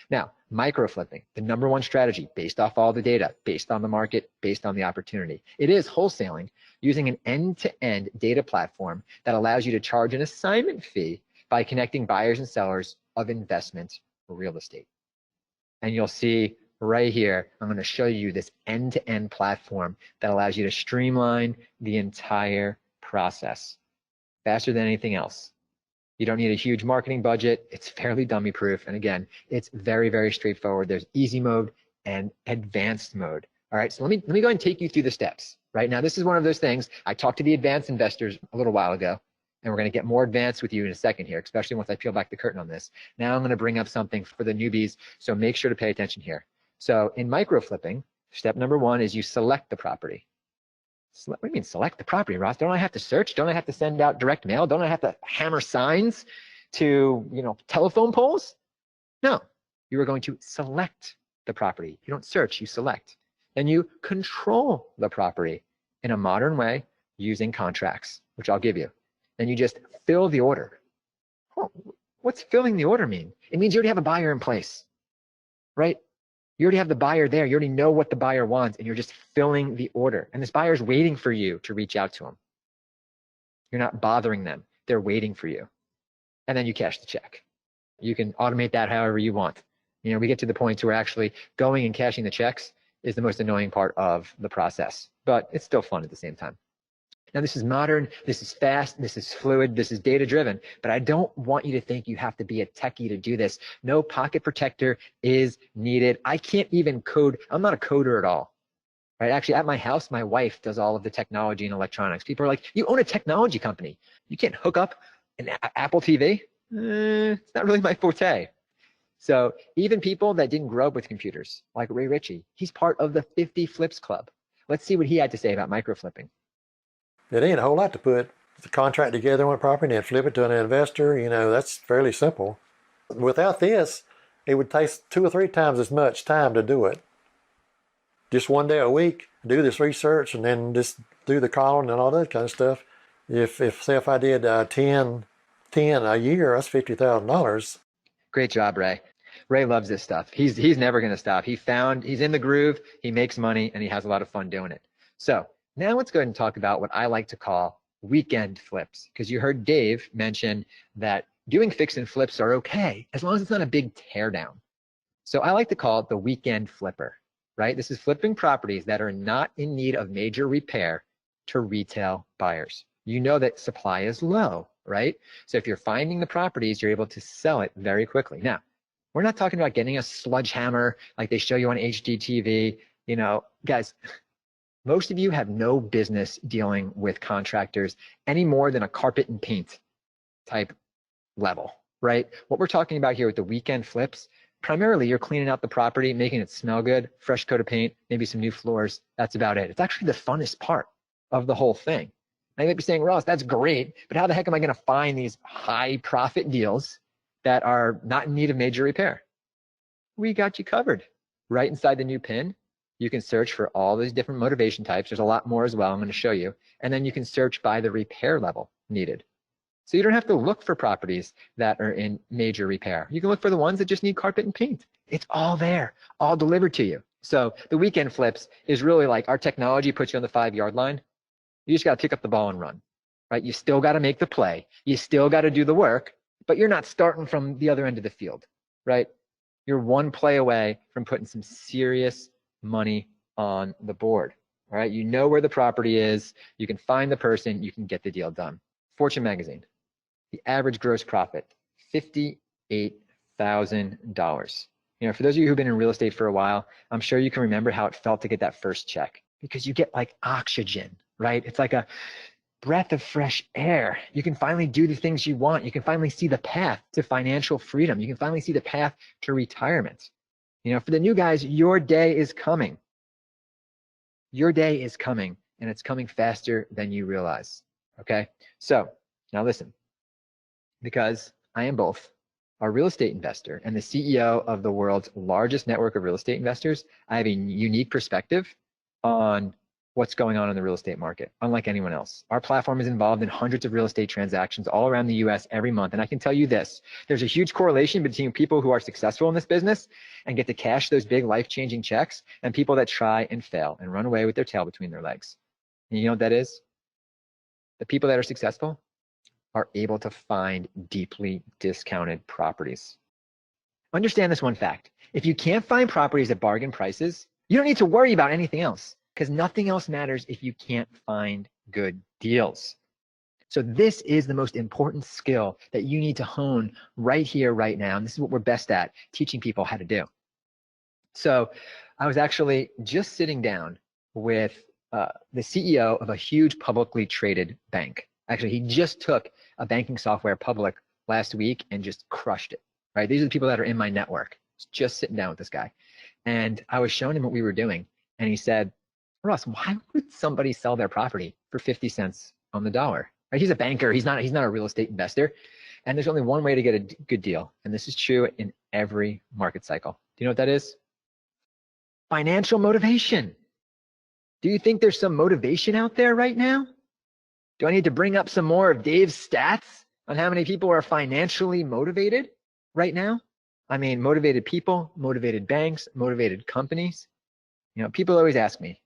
[SPEAKER 1] Now, micro flipping, the number one strategy based off all the data, based on the market, based on the opportunity. It is wholesaling using an end-to-end data platform that allows you to charge an assignment fee by connecting buyers and sellers of investment real estate. And you'll see right here, I'm going to show you this end-to-end platform that allows you to streamline the entire process faster than anything else. You don't need a huge marketing budget. It's fairly dummy proof. And again, it's very, very straightforward. There's easy mode and advanced mode. All right, so let me go ahead and take you through the steps. Right now, this is one of those things. I talked to the advanced investors a little while ago, and we're going to get more advanced with you in a second here, especially once I peel back the curtain on this. Now I'm going to bring up something for the newbies, so make sure to pay attention here. So in micro flipping, step number one is you select the property. What do you mean select the property, Ross? Don't I have to search? Don't I have to send out direct mail? Don't I have to hammer signs to, telephone poles? No, you are going to select the property. You don't search, you select. Then you control the property in a modern way using contracts, which I'll give you. Then you just fill the order. Oh, what's filling the order mean? It means you already have a buyer in place, right? You already have the buyer there. You already know what the buyer wants, and you're just filling the order. And this buyer's waiting for you to reach out to them. You're not bothering them. They're waiting for you. And then you cash the check. You can automate that however you want. We get to the point where actually going and cashing the checks is the most annoying part of the process, but it's still fun at the same time. Now, this is modern, this is fast, this is fluid, this is data-driven, but I don't want you to think you have to be a techie to do this. No pocket protector is needed. I can't even code. I'm not a coder at all, right? Actually, at my house, my wife does all of the technology and electronics. People are like, you own a technology company. You can't hook up an Apple TV? It's not really my forte. So even people that didn't grow up with computers, like Ray Ritchie, he's part of the 50 Flips Club. Let's see what he had to say about micro flipping.
[SPEAKER 3] It ain't a whole lot to put the contract together on a property and then flip it to an investor. That's fairly simple. Without this, it would take 2 or 3 times as much time to do it. just one day a week, do this research, and then just do the calling and all that kind of stuff. If say if I did 10 a year, that's $50,000.
[SPEAKER 1] Great job, Ray. Ray loves this stuff. He's never going to stop. He's in the groove, he makes money, and he has a lot of fun doing it. So now let's go ahead and talk about what I like to call weekend flips, because you heard Dave mention that doing fix and flips are okay as long as it's not a big teardown. So I like to call it the weekend flipper, right? This is flipping properties that are not in need of major repair to retail buyers. You know that supply is low, right? So if you're finding the properties, you're able to sell it very quickly. Now, we're not talking about getting a sledgehammer like they show you on HGTV. You know, guys, most of you have no business dealing with contractors any more than a carpet and paint type level, right? What we're talking about here with the weekend flips, primarily you're cleaning out the property, making it smell good, fresh coat of paint, maybe some new floors. That's about it. It's actually the funnest part of the whole thing. Now you might be saying, Ross, that's great, but how the heck am I going to find these high profit deals that are not in need of major repair? We got you covered. Right inside the new pin, you can search for all these different motivation types. There's a lot more as well. I'm going to show you. And then you can search by the repair level needed. So you don't have to look for properties that are in major repair. You can look for the ones that just need carpet and paint. It's all there, all delivered to you. So the weekend flips is really like our technology puts you on the 5-yard line. You just got to pick up the ball and run, right? You still got to make the play. You still got to do the work, but you're not starting from the other end of the field, right? You're one play away from putting some serious money on the board, all right? You know where the property is. You can find the person. You can get the deal done. Fortune magazine, the average gross profit, $58,000. You know, for those of you who've been in real estate for a while, I'm sure you can remember how it felt to get that first check, because you get like oxygen, right? It's like a breath of fresh air. You can finally do the things you want. You can finally see the path to financial freedom. You can finally see the path to retirement. You know, for the new guys, your day is coming. Your day is coming, and it's coming faster than you realize, okay? So now listen, because I am both a real estate investor and the CEO of the world's largest network of real estate investors, I have a unique perspective on what's going on in the real estate market, unlike anyone else. Our platform is involved in hundreds of real estate transactions all around the US every month. And I can tell you this, there's a huge correlation between people who are successful in this business and get to cash those big life-changing checks and people that try and fail and run away with their tail between their legs. And you know what that is? The people that are successful are able to find deeply discounted properties. Understand this one fact. If you can't find properties at bargain prices, you don't need to worry about anything else, because nothing else matters if you can't find good deals. So this is the most important skill that you need to hone right here, right now. And this is what we're best at, teaching people how to do. So I was actually just sitting down with the CEO of a huge publicly traded bank. Actually, he just took a banking software public last week and just crushed it, right? These are the people that are in my network. Just sitting down with this guy. And I was showing him what we were doing. And he said, Russ, why would somebody sell their property for 50 cents on the dollar? Right? He's a banker. He's not a real estate investor. And there's only one way to get a good deal. And this is true in every market cycle. Do you know what that is? Financial motivation. Do you think there's some motivation out there right now? Do I need to bring up some more of Dave's stats on how many people are financially motivated right now? I mean, motivated people, motivated banks, motivated companies. You know, people always ask me,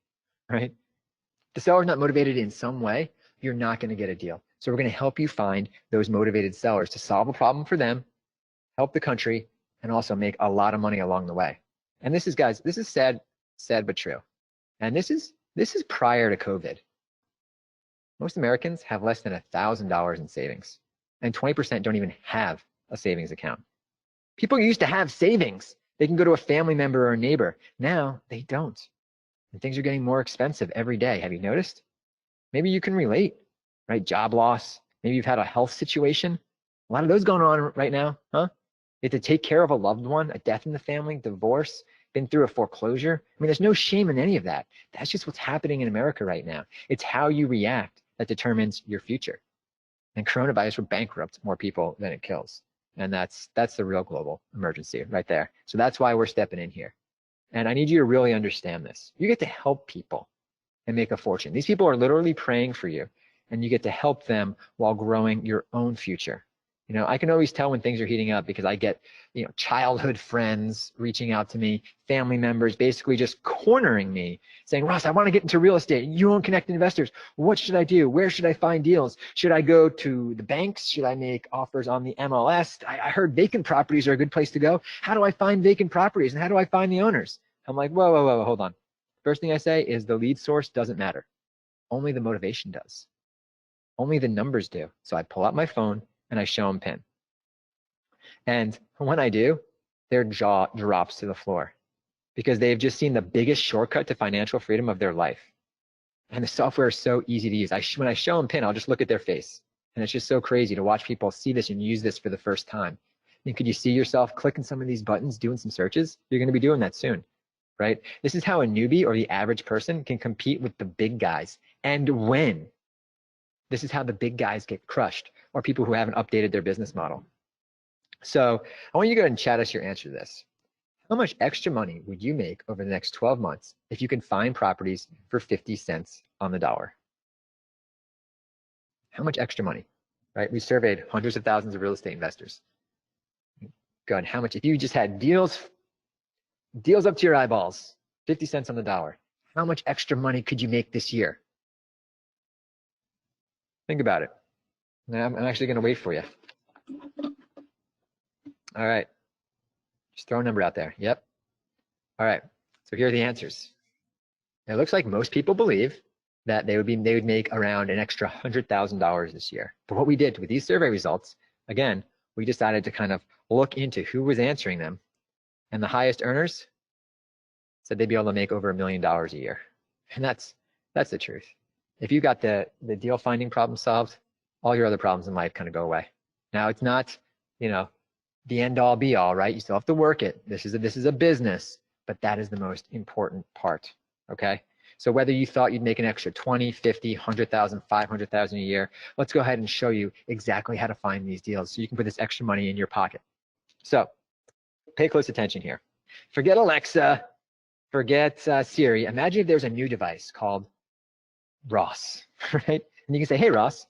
[SPEAKER 1] right? If the seller's not motivated in some way, you're not going to get a deal. So we're going to help you find those motivated sellers to solve a problem for them, help the country, and also make a lot of money along the way. And this is, guys, this is sad but true. And this is prior to COVID. Most Americans have less than $1,000 in savings, and 20% don't even have a savings account. People used to have savings. They can go to a family member or a neighbor. Now they don't. And things are getting more expensive every day. Have you noticed? Maybe you can relate, right? Job loss. Maybe you've had a health situation. A lot of those going on right now, huh? You have to take care of a loved one, a death in the family, divorce, been through a foreclosure. I mean, there's no shame in any of that. That's just what's happening in America right now. It's how you react that determines your future. And coronavirus will bankrupt more people than it kills. And that's the real global emergency right there. So that's why we're stepping in here. And I need you to really understand this. You get to help people and make a fortune. These people are literally praying for you, and you get to help them while growing your own future. You know, I can always tell when things are heating up because I get, you know, childhood friends reaching out to me, family members basically just cornering me, saying, Ross, I want to get into real estate. You own connected investors. What should I do? Where should I find deals? Should I go to the banks? Should I make offers on the MLS? I heard vacant properties are a good place to go. How do I find vacant properties? And how do I find the owners? I'm like, whoa, whoa, whoa, hold on. First thing I say is the lead source doesn't matter. Only the motivation does. Only the numbers do. So I pull out my phone and I show them PIN. And when I do, their jaw drops to the floor because they've just seen the biggest shortcut to financial freedom of their life. And the software is so easy to use. When I show them PIN, I'll just look at their face. And it's just so crazy to watch people see this and use this for the first time. And could you see yourself clicking some of these buttons, doing some searches? You're going to be doing that soon, right? This is how a newbie or the average person can compete with the big guys and win. This is how the big guys get crushed, or people who haven't updated their business model. So I want you to go ahead and chat us your answer to this. How much extra money would you make over the next 12 months if you can find properties for 50 cents on the dollar? How much extra money, right? We surveyed hundreds of thousands of real estate investors. Go ahead, how much, if you just had deals up to your eyeballs, 50 cents on the dollar, how much extra money could you make this year? Think about it. I'm actually going to wait for you. All right. Just throw a number out there. Yep. All right. So here are the answers. It looks like most people believe that they would make around an extra $100,000 this year. But what we did with these survey results, again, we decided to kind of look into who was answering them. And the highest earners said they'd be able to make over $1 million a year. And that's the truth. If you got the deal finding problem solved, all your other problems in life kind of go away. Now it's not, you know, the end all be all, right? You still have to work it. This is a business, but that is the most important part. Okay. So whether you thought you'd make an extra 20, 50, 100,000, 500,000 a year, let's go ahead and show you exactly how to find these deals so you can put this extra money in your pocket. So pay close attention here. Forget Alexa, forget Siri. Imagine if there's a new device called Ross, right? And you can say, hey, Ross,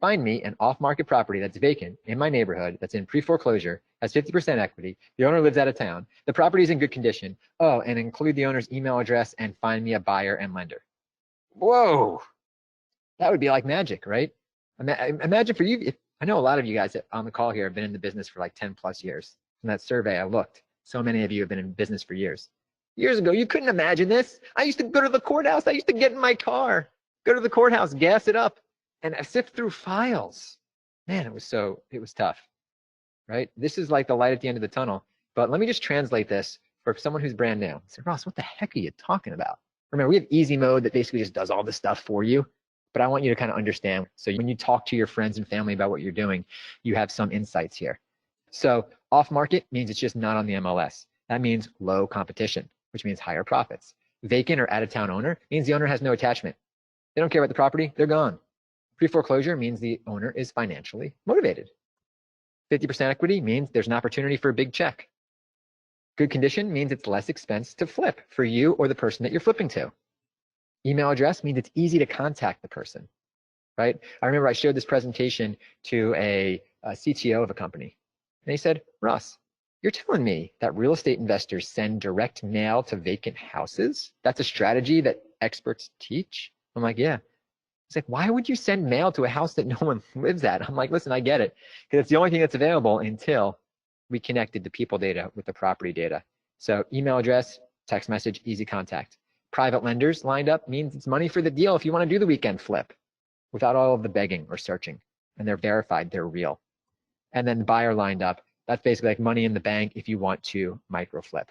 [SPEAKER 1] find me an off-market property that's vacant in my neighborhood, that's in pre-foreclosure, has 50% equity, the owner lives out of town, the property is in good condition, oh, and include the owner's email address and find me a buyer and lender. Whoa, that would be like magic, right? Imagine for you, I know a lot of you guys on the call here have been in the business for like 10 plus years. In that survey, I looked, so many of you have been in business for years. Years ago, you couldn't imagine this. I used to go to the courthouse. I used to get in my car, go to the courthouse, gas it up, and I sift through files. Man, it was tough, right? This is like the light at the end of the tunnel. But let me just translate this for someone who's brand new. Say, Ross, what the heck are you talking about? Remember, we have easy mode that basically just does all this stuff for you. But I want you to kind of understand. So when you talk to your friends and family about what you're doing, you have some insights here. So off market means it's just not on the MLS. That means low competition, which means higher profits. Vacant or out of town owner means the owner has no attachment. They don't care about the property, they're gone. Pre-foreclosure means the owner is financially motivated. 50% equity means there's an opportunity for a big check. Good condition means it's less expense to flip for you or the person that you're flipping to. Email address means it's easy to contact the person, right? I remember I showed this presentation to a CTO of a company, and he said, Ross, you're telling me that real estate investors send direct mail to vacant houses? That's a strategy that experts teach? I'm like, yeah. He's like, why would you send mail to a house that no one lives at? I'm like, listen, I get it, because it's the only thing that's available until we connected the people data with the property data. So email address, text message, easy contact. Private lenders lined up means it's money for the deal if you want to do the weekend flip without all of the begging or searching. And they're verified, they're real. And then the buyer lined up, that's basically like money in the bank if you want to micro flip,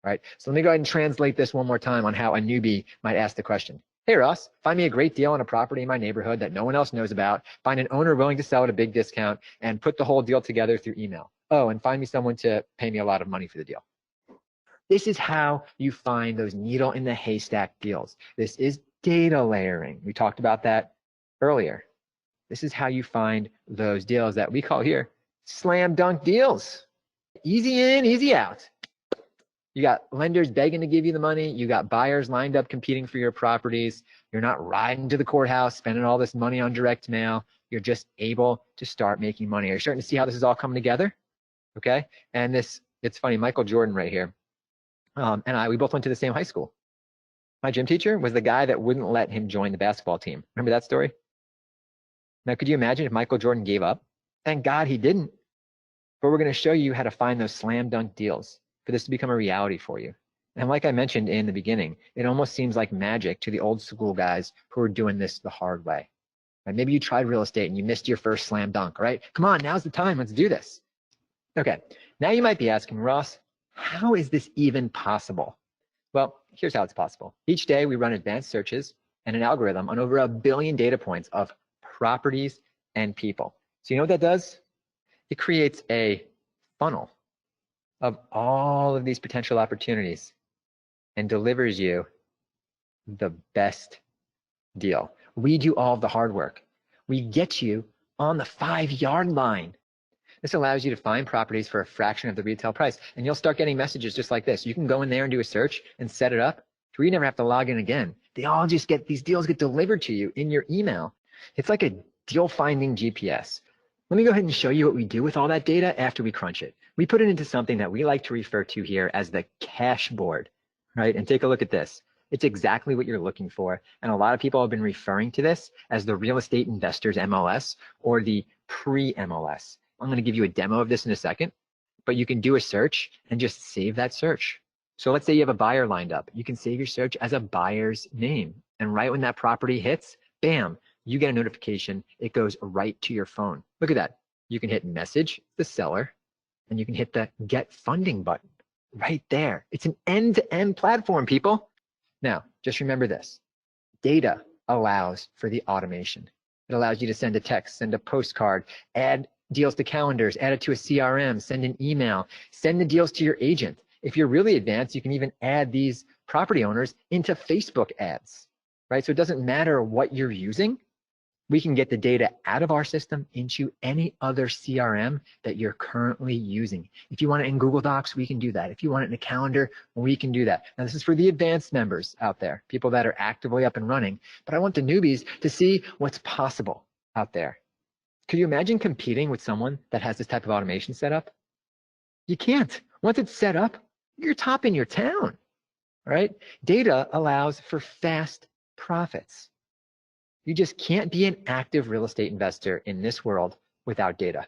[SPEAKER 1] right? So let me go ahead and translate this one more time on how a newbie might ask the question. Hey, Ross, find me a great deal on a property in my neighborhood that no one else knows about. Find an owner willing to sell at a big discount and put the whole deal together through email. Oh, and find me someone to pay me a lot of money for the deal. This is how you find those needle in the haystack deals. This is data layering. We talked about that earlier. This is how you find those deals that we call here slam dunk deals. Easy in, easy out. You got lenders begging to give you the money. You got buyers lined up competing for your properties. You're not riding to the courthouse, spending all this money on direct mail. You're just able to start making money. Are you starting to see how this is all coming together? Okay. And it's funny, Michael Jordan right here. And we both went to the same high school. My gym teacher was the guy that wouldn't let him join the basketball team. Remember that story? Now, could you imagine if Michael Jordan gave up? Thank God he didn't. But we're going to show you how to find those slam dunk deals for this to become a reality for you. And like I mentioned in the beginning, it almost seems like magic to the old school guys who are doing this the hard way. Right? Maybe you tried real estate and you missed your first slam dunk, right? Come on, now's the time. Let's do this. Okay, now you might be asking, Ross, how is this even possible? Well, here's how it's possible. Each day we run advanced searches and an algorithm on over 1 billion data points of properties and people. So you know what that does? It creates a funnel of all of these potential opportunities and delivers you the best deal. We do all of the hard work. We get you on the 5-yard line. This allows you to find properties for a fraction of the retail price. And you'll start getting messages just like this. You can go in there and do a search and set it up to where you never have to log in again. These deals get delivered to you in your email. It's like a deal finding GPS. Let me go ahead and show you what we do with all that data after we crunch it. We put it into something that we like to refer to here as the cash board, right? And take a look at this. It's exactly what you're looking for. And a lot of people have been referring to this as the real estate investors MLS or the pre-MLS. I'm going to give you a demo of this in a second, but you can do a search and just save that search. So let's say you have a buyer lined up. You can save your search as a buyer's name. And right when that property hits, bam, you get a notification. It goes right to your phone. Look at that. You can hit message the seller and you can hit the get funding button right there. It's an end-to-end platform, people. Now, just remember this. Data allows for the automation. It allows you to send a text, send a postcard, add deals to calendars, add it to a CRM, send an email, send the deals to your agent. If you're really advanced, you can even add these property owners into Facebook ads, right? So it doesn't matter what you're using. We can get the data out of our system into any other CRM that you're currently using. If you want it in Google Docs, we can do that. If you want it in a calendar, we can do that. Now, this is for the advanced members out there, people that are actively up and running. But I want the newbies to see what's possible out there. Could you imagine competing with someone that has this type of automation set up? You can't. Once it's set up, you're top in your town, right? Data allows for fast profits. You just can't be an active real estate investor in this world without data.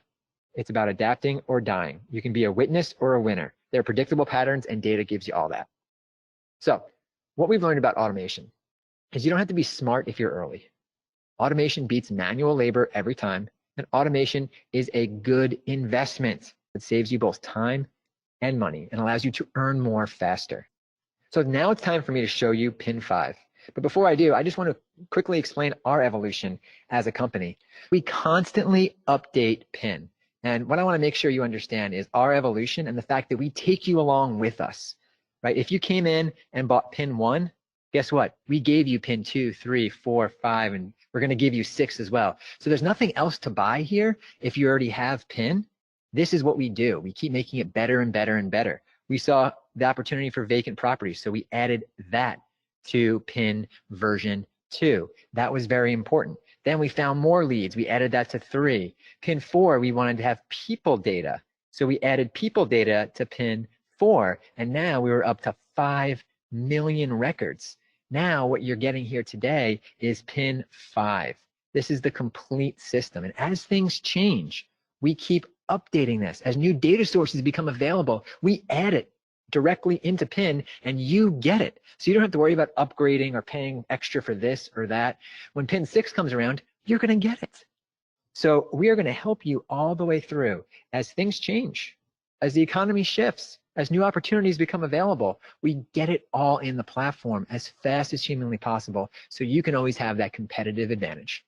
[SPEAKER 1] It's about adapting or dying. You can be a witness or a winner. There are predictable patterns and data gives you all that. So what we've learned about automation is you don't have to be smart if you're early. Automation beats manual labor every time, and automation is a good investment that saves you both time and money and allows you to earn more faster. So now it's time for me to show you Pin 5. But before I do, I just want to quickly explain our evolution as a company. We constantly update Pin. And what I want to make sure you understand is our evolution and the fact that we take you along with us, right? If you came in and bought Pin 1, guess what? We gave you Pin 2, 3, 4, 5, and we're going to give you 6 as well. So there's nothing else to buy here if you already have Pin. This is what we do. We keep making it better and better and better. We saw the opportunity for vacant properties, so we added that to Pin version 2. That was very important. Then we found more leads. We added that to 3. Pin 4, we wanted to have people data. So we added people data to Pin 4. And now we were up to 5 million records. Now what you're getting here today is Pin 5. This is the complete system. And as things change, we keep updating this. As new data sources become available, we add it directly into Pin and you get it. So you don't have to worry about upgrading or paying extra for this or that. When Pin 6 comes around, you're going to get it. So we are going to help you all the way through as things change, as the economy shifts, as new opportunities become available. We get it all in the platform as fast as humanly possible so you can always have that competitive advantage.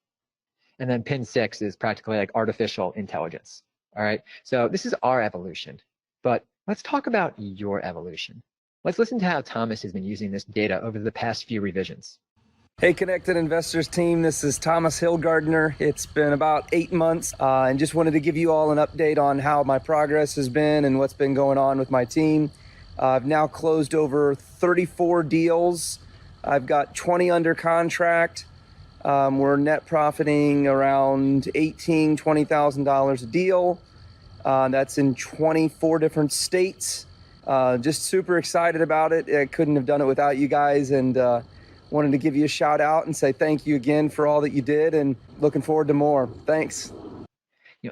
[SPEAKER 1] And then Pin 6 is practically like artificial intelligence. All right. So this is our evolution, but let's talk about your evolution. Let's listen to how Thomas has been using this data over the past few revisions.
[SPEAKER 4] Hey, Connected Investors team, this is Thomas Hillgardner. It's been about 8 months and just wanted to give you all an update on how my progress has been and what's been going on with my team. I've now closed over 34 deals. I've got 20 under contract. We're net profiting around $18,000, $20,000 a deal. That's in 24 different states. Just super excited about it. I couldn't have done it without you guys, and wanted to give you a shout out and say thank you again for all that you did, and looking forward to more. Thanks.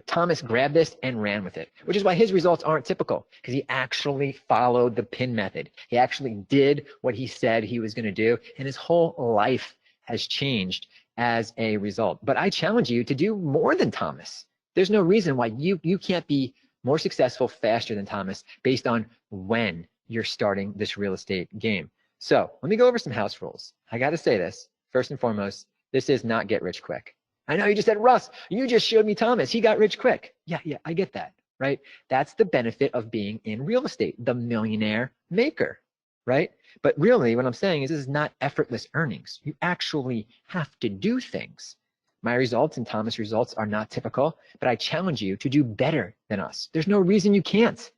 [SPEAKER 1] Thomas grabbed this and ran with it, which is why his results aren't typical, because he actually followed the PIN method. He actually did what he said he was going to do, and his whole life has changed as a result. But I challenge you to do more than Thomas. There's no reason why you can't be more successful faster than Thomas based on when you're starting this real estate game. So let me go over some house rules. I got to say this, first and foremost, this is not get rich quick. I know you just said, Russ, you just showed me Thomas. He got rich quick. Yeah, I get that, right? That's the benefit of being in real estate, the millionaire maker, right? But really what I'm saying is this is not effortless earnings. You actually have to do things. My results and Thomas' results are not typical, but I challenge you to do better than us. There's no reason you can't.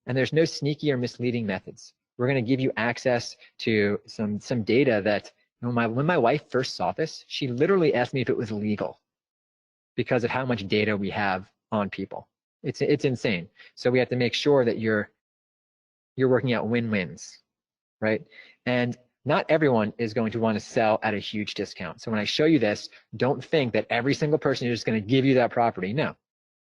[SPEAKER 1] And there's no sneaky or misleading methods. We're going to give you access to some data that when my wife first saw this, she literally asked me if it was legal because of how much data we have on people. It's insane. So we have to make sure that you're working out win-wins, right? And not everyone is going to want to sell at a huge discount. So when I show you this, don't think that every single person is just going to give you that property. No.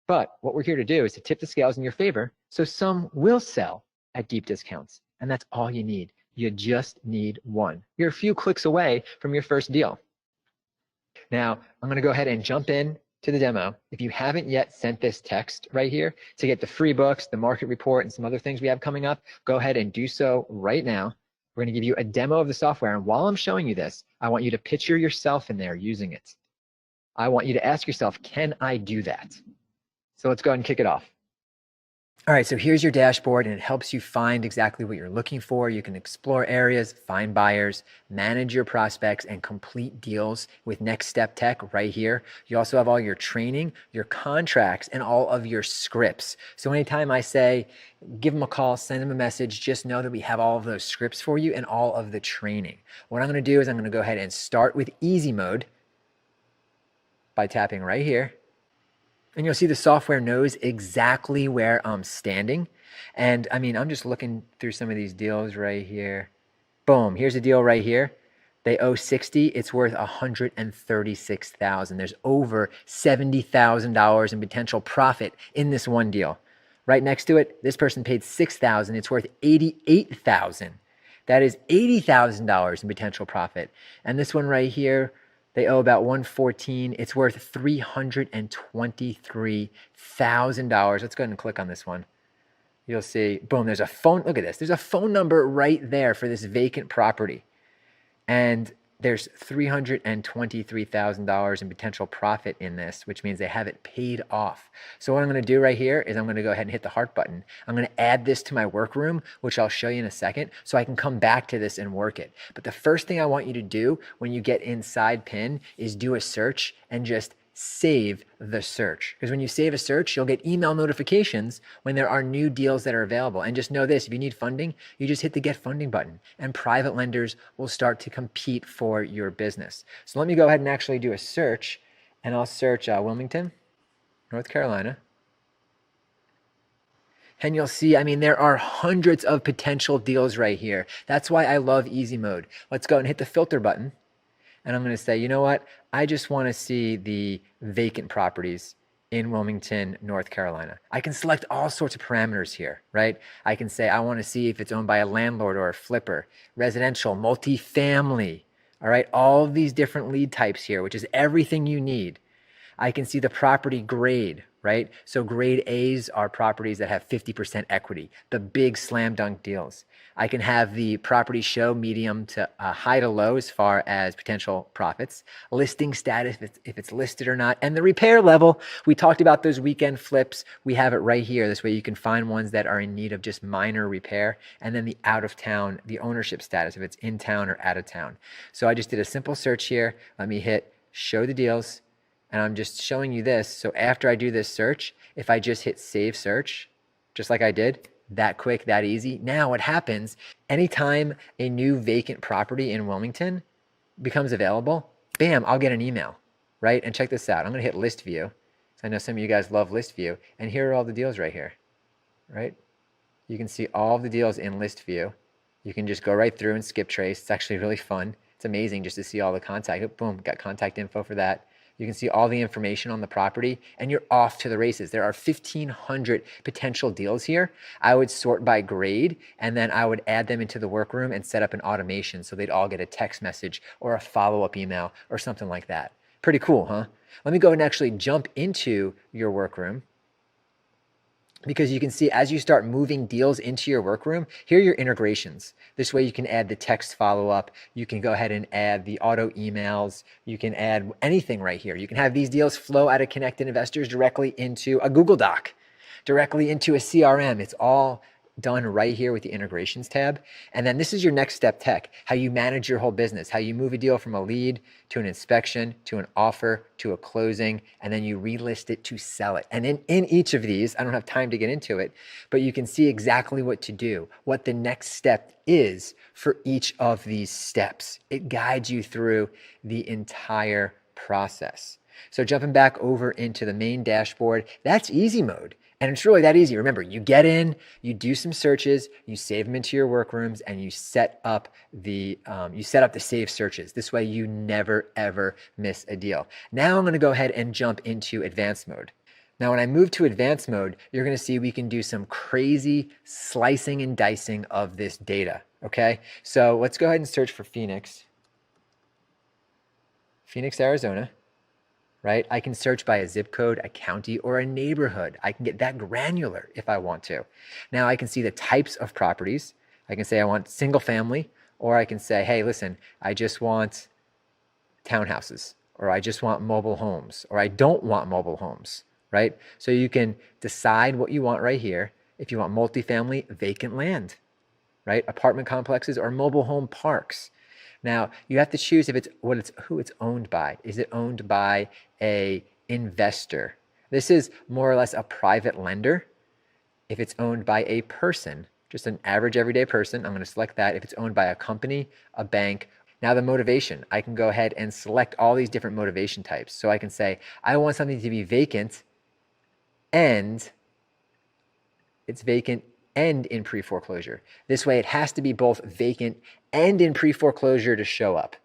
[SPEAKER 1] But what we're here to do is to tip the scales in your favor, so some will sell at deep discounts. And that's all you need. You just need one. You're a few clicks away from your first deal. Now, I'm going to go ahead and jump in to the demo. If you haven't yet sent this text right here to get the free books, the market report, and some other things we have coming up, go ahead and do so right now. We're going to give you a demo of the software. And while I'm showing you this, I want you to picture yourself in there using it. I want you to ask yourself, can I do that? So let's go ahead and kick it off. All right, so here's your dashboard, and it helps you find exactly what you're looking for. You can explore areas, find buyers, manage your prospects, and complete deals with Next Step Tech right here. You also have all your training, your contracts, and all of your scripts. So anytime I say, give them a call, send them a message, just know that we have all of those scripts for you and all of the training. What I'm going to do is I'm going to go ahead and start with easy mode by tapping right here. And you'll see the software knows exactly where I'm standing. And I mean, I'm just looking through some of these deals right here. Boom, here's a deal right here. They owe 60, it's worth 136,000. There's over $70,000 in potential profit in this one deal. Right next to it, this person paid 6,000, it's worth 88,000. That is $80,000 in potential profit. And this one right here, they owe about 114. It's worth $323,000. Let's go ahead and click on this one. You'll see, boom, there's a phone. Look at this. There's a phone number right there for this vacant property. And there's $323,000 in potential profit in this, which means they have it paid off. So what I'm going to do right here is I'm going to go ahead and hit the heart button. I'm going to add this to my workroom, which I'll show you in a second, so I can come back to this and work it. But the first thing I want you to do when you get inside PIN is do a search and just save the search. Because when you save a search, you'll get email notifications when there are new deals that are available. And just know this, if you need funding, you just hit the get funding button and private lenders will start to compete for your business. So let me go ahead and actually do a search, and I'll search Wilmington, North Carolina. And you'll see, I mean, there are hundreds of potential deals right here. That's why I love easy mode. Let's go and hit the filter button. And I'm going to say, you know what? I just want to see the vacant properties in Wilmington, North Carolina. I can select all sorts of parameters here, right? I can say, I want to see if it's owned by a landlord or a flipper, residential, multifamily, all right? All of these different lead types here, which is everything you need. I can see the property grade, right? So grade A's are properties that have 50% equity, the big slam dunk deals. I can have the property show medium to high to low as far as potential profits, listing status if it's listed or not, and the repair level. We talked about those weekend flips. We have it right here. This way you can find ones that are in need of just minor repair, and then the out of town, the ownership status, if it's in town or out of town. So I just did a simple search here. Let me hit show the deals, and I'm just showing you this. So after I do this search, if I just hit save search, just like I did, that quick, that easy. Now what happens, anytime a new vacant property in Wilmington becomes available, bam, I'll get an email, right? And check this out. I'm going to hit list view. So I know some of you guys love list view. And here are all the deals right here, right? You can see all of the deals in list view. You can just go right through and skip trace. It's actually really fun. It's amazing just to see all the contact. Boom, got contact info for that. You can see all the information on the property and you're off to the races. There are 1,500 potential deals here. I would sort by grade and then I would add them into the workroom and set up an automation so they'd all get a text message or a follow-up email or something like that. Pretty cool, huh? Let me go and actually jump into your workroom, because you can see as you start moving deals into your workroom, here are your integrations. This way you can add the text follow-up. You can go ahead and add the auto emails. You can add anything right here. You can have these deals flow out of Connected Investors directly into a Google Doc, directly into a CRM. It's all done right here with the integrations tab. And then this is your next step tech, how you manage your whole business, how you move a deal from a lead to an inspection, to an offer, to a closing, and then you relist it to sell it. And in each of these, I don't have time to get into it, but you can see exactly what to do, what the next step is for each of these steps. It guides you through the entire process. So jumping back over into the main dashboard, that's easy mode. And it's really that easy. Remember, you get in, you do some searches, you save them into your workrooms, and you set up the save searches. This way, you never ever miss a deal. Now I'm going to go ahead and jump into advanced mode. Now, when I move to advanced mode, you're going to see we can do some crazy slicing and dicing of this data. Okay, so let's go ahead and search for Phoenix, Arizona. Right? I can search by a zip code, a county, or a neighborhood. I can get that granular if I want to. Now I can see the types of properties. I can say I want single family, or I can say, hey, listen, I just want townhouses, or I just want mobile homes, or I don't want mobile homes, right? So you can decide what you want right here. If you want multifamily, vacant land, right? Apartment complexes or mobile home parks. Now, you have to choose if it's who it's owned by. Is it owned by a investor? This is more or less a private lender. If it's owned by a person, just an average everyday person, I'm going to select that. If it's owned by a company, a bank. Now the motivation, I can go ahead and select all these different motivation types. So I can say, I want something to be vacant and it's vacant and in pre-foreclosure. This way it has to be both vacant and in pre-foreclosure to show up.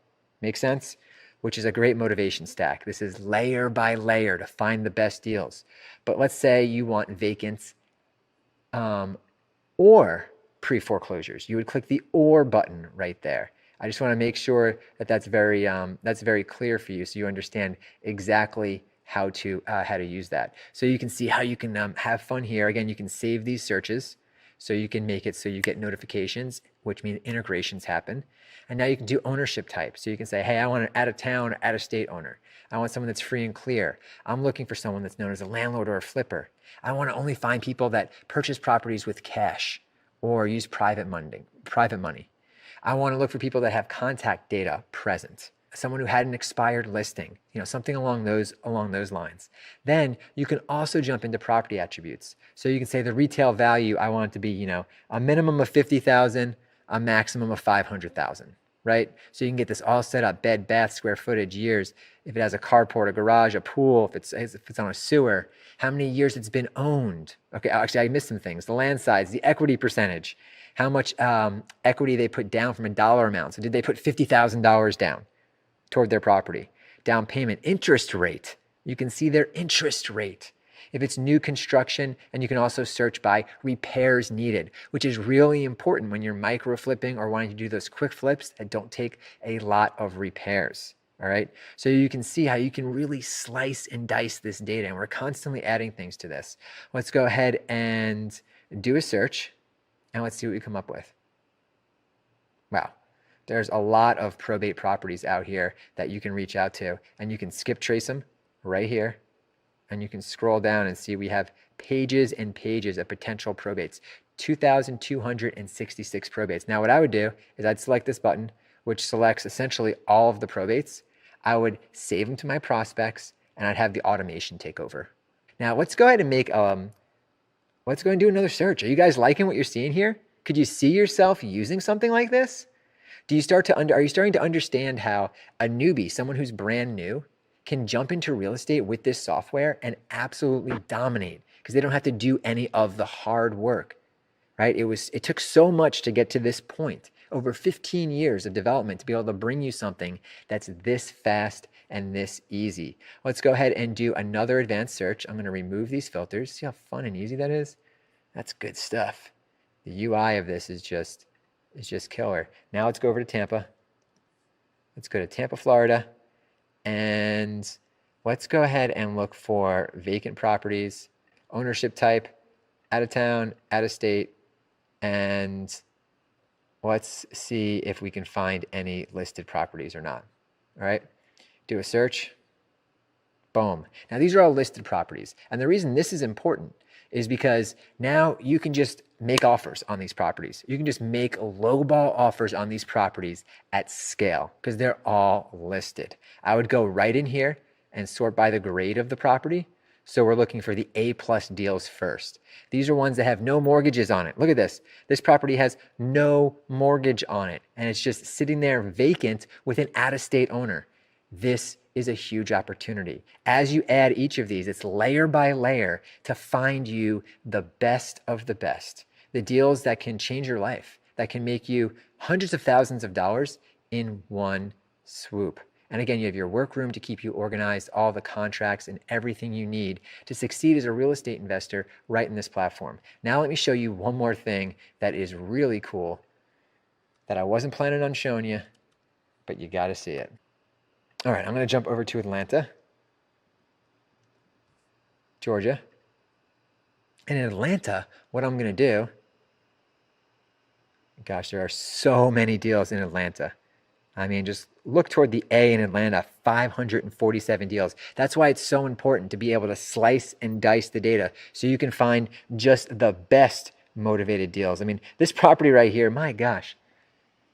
[SPEAKER 1] Make sense? Which is a great motivation stack. This is layer by layer to find the best deals. But let's say you want vacants or pre-foreclosures. You would click the or button right there. I just want to make sure that that's very clear for you so you understand exactly how to use that. So you can see how you can have fun here. Again, you can save these searches. So you can make it so you get notifications, which means integrations happen. And now you can do ownership type. So you can say, hey, I want an out-of-town or out-of-state owner. I want someone that's free and clear. I'm looking for someone that's known as a landlord or a flipper. I want to only find people that purchase properties with cash or use private money. I want to look for people that have contact data present. Someone who had an expired listing, something along those lines. Then you can also jump into property attributes. So you can say the retail value, I want it to be, a minimum of 50,000, a maximum of 500,000, right? So you can get this all set up, bed, bath, square footage, years. If it has a carport, a garage, a pool, if it's on a sewer, how many years it's been owned. Okay, actually I missed some things. The land size, the equity percentage, how much equity they put down from a dollar amount. So did they put $50,000 down toward their property? Down payment, interest rate. You can see their interest rate. If it's new construction, and you can also search by repairs needed, which is really important when you're micro flipping or wanting to do those quick flips that don't take a lot of repairs. All right. So you can see how you can really slice and dice this data, and we're constantly adding things to this. Let's go ahead and do a search, and let's see what we come up with. Wow. There's a lot of probate properties out here that you can reach out to, and you can skip trace them right here. And you can scroll down and see we have pages and pages of potential probates, 2,266 probates. Now what I would do is I'd select this button, which selects essentially all of the probates. I would save them to my prospects, and I'd have the automation take over. Now let's go ahead and make Let's go and do another search. Are you guys liking what you're seeing here? Could you see yourself using something like this? Are you starting to understand how a newbie, someone who's brand new, can jump into real estate with this software and absolutely dominate because they don't have to do any of the hard work, right? It took so much to get to this point, over 15 years of development to be able to bring you something that's this fast and this easy. Let's go ahead and do another advanced search. I'm going to remove these filters. See how fun and easy that is? That's good stuff. The UI of this is just killer. Now let's go over to Tampa. Let's go to Tampa, Florida. And let's go ahead and look for vacant properties, ownership type, out of town, out of state, and let's see if we can find any listed properties or not. All right, do a search. Boom. Now these are all listed properties. And the reason this is important is because now you can just make offers on these properties. You can just make lowball offers on these properties at scale because they're all listed. I would go right in here and sort by the grade of the property. So we're looking for the A+ deals first. These are ones that have no mortgages on it. Look at this. This property has no mortgage on it, and it's just sitting there vacant with an out-of-state owner. This is a huge opportunity. As you add each of these, it's layer by layer to find you the best of the best. The deals that can change your life, that can make you hundreds of thousands of dollars in one swoop. And again, you have your workroom to keep you organized, all the contracts and everything you need to succeed as a real estate investor right in this platform. Now let me show you one more thing that is really cool that I wasn't planning on showing you, but you got to see it. All right, I'm going to jump over to Atlanta, Georgia. And in Atlanta, what I'm going to do, gosh, there are so many deals in Atlanta. I mean, just look toward the A in Atlanta, 547 deals. That's why it's so important to be able to slice and dice the data so you can find just the best motivated deals. I mean, this property right here, my gosh,